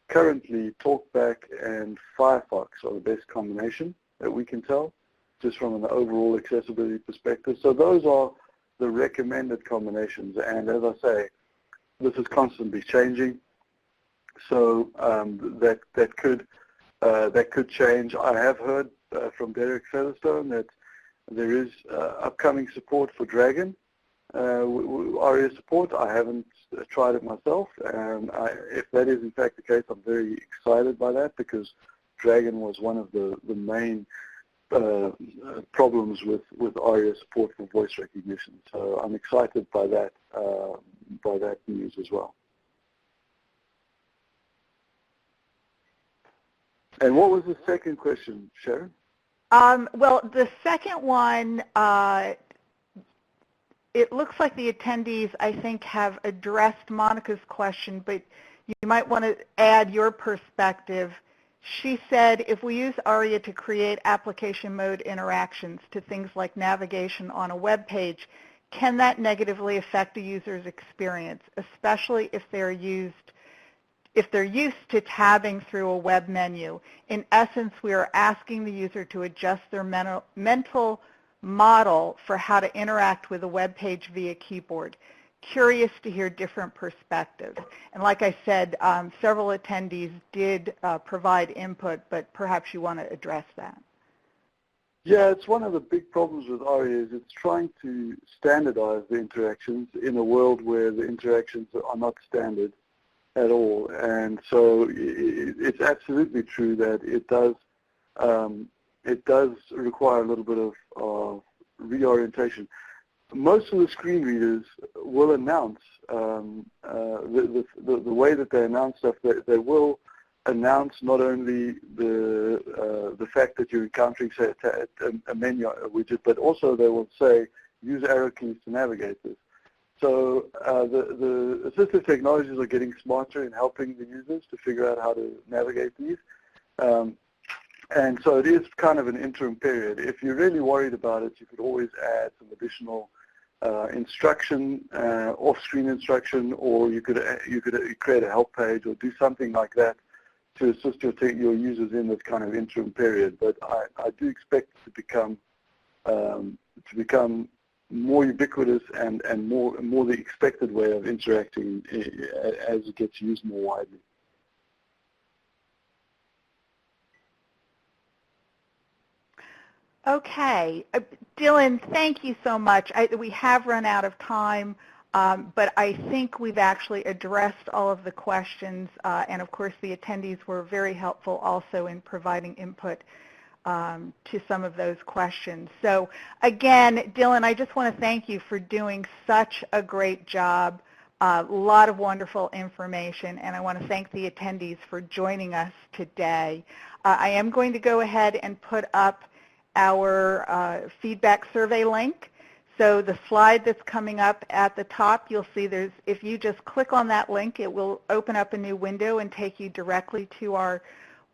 currently TalkBack and Firefox are the best combination that we can tell, just from an overall accessibility perspective. So those are the recommended combinations. And as I say, this is constantly changing. So that could change. I have heard from Derek Featherstone that there is upcoming support for Dragon, ARIA support. I haven't tried it myself, and if that is in fact the case, I'm very excited by that, because Dragon was one of the main problems with ARIA support for voice recognition. So I'm excited by that news as well. And what was the second question, Sharon? Well, the second one, it looks like the attendees, I think, have addressed Monica's question, but you might want to add your perspective. She said, if we use ARIA to create application mode interactions to things like navigation on a web page, can that negatively affect a user's experience, especially if they're used to tabbing through a web menu? In essence, we are asking the user to adjust their mental model for how to interact with a web page via keyboard. Curious to hear different perspectives. And like I said, several attendees did provide input, but perhaps you want to address that. Yeah, it's one of the big problems with ARIA is it's trying to standardize the interactions in a world where the interactions are not standard at all. And so it's absolutely true that it does require a little bit of reorientation. Most of the screen readers will announce the way that they announce stuff. They will announce not only the fact that you're encountering, say, a menu, a widget, but also they will say use arrow keys to navigate this. So the assistive technologies are getting smarter in helping the users to figure out how to navigate these. And so it is kind of an interim period. If you're really worried about it, you could always add some additional instruction, off-screen instruction, or you could create a help page or do something like that to assist your users in this kind of interim period. But I do expect it to become more ubiquitous and more the expected way of interacting as it gets used more widely. Okay. Dylan, thank you so much. We have run out of time, but I think we've actually addressed all of the questions, and of course the attendees were very helpful also in providing input to some of those questions. So again, Dylan, I just want to thank you for doing such a great job. A lot of wonderful information, and I want to thank the attendees for joining us today. I am going to go ahead and put up our feedback survey link. So the slide that's coming up at the top, you'll see if you just click on that link, it will open up a new window and take you directly to our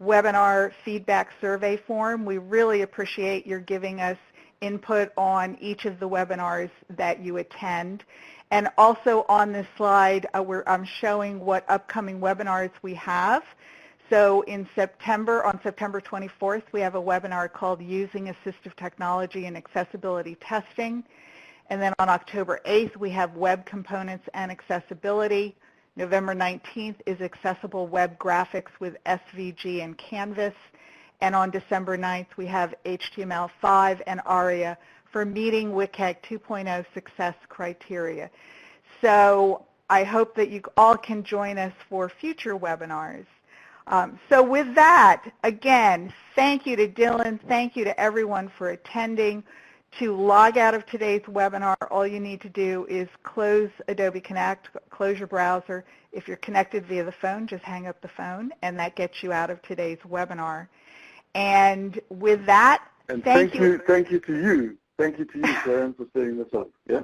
webinar feedback survey form. We really appreciate your giving us input on each of the webinars that you attend. And also on this slide, I'm showing what upcoming webinars we have. So in September, on September 24th, we have a webinar called Using Assistive Technology and Accessibility Testing. And then on October 8th, we have Web Components and Accessibility. November 19th is Accessible Web Graphics with SVG and Canvas. And on December 9th, we have HTML5 and ARIA for meeting WCAG 2.0 success criteria. So I hope that you all can join us for future webinars. So with that, again, thank you to Dylan, thank you to everyone for attending. To log out of today's webinar, all you need to do is close Adobe Connect, close your browser. If you're connected via the phone, just hang up the phone, and that gets you out of today's webinar. And with that, thank you to you. Thank you to you, Sharon, for setting this up. Yeah.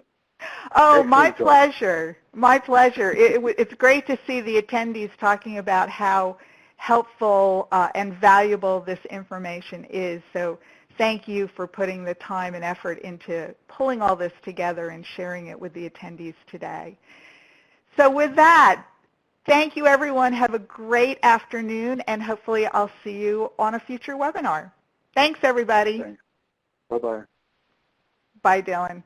Oh, excellent my job. pleasure. My pleasure. It's great to see the attendees talking about how helpful and valuable this information is. So thank you for putting the time and effort into pulling all this together and sharing it with the attendees today. So with that, thank you, everyone. Have a great afternoon, and hopefully I'll see you on a future webinar. Thanks, everybody. Thanks. Bye-bye. Bye, Dylan.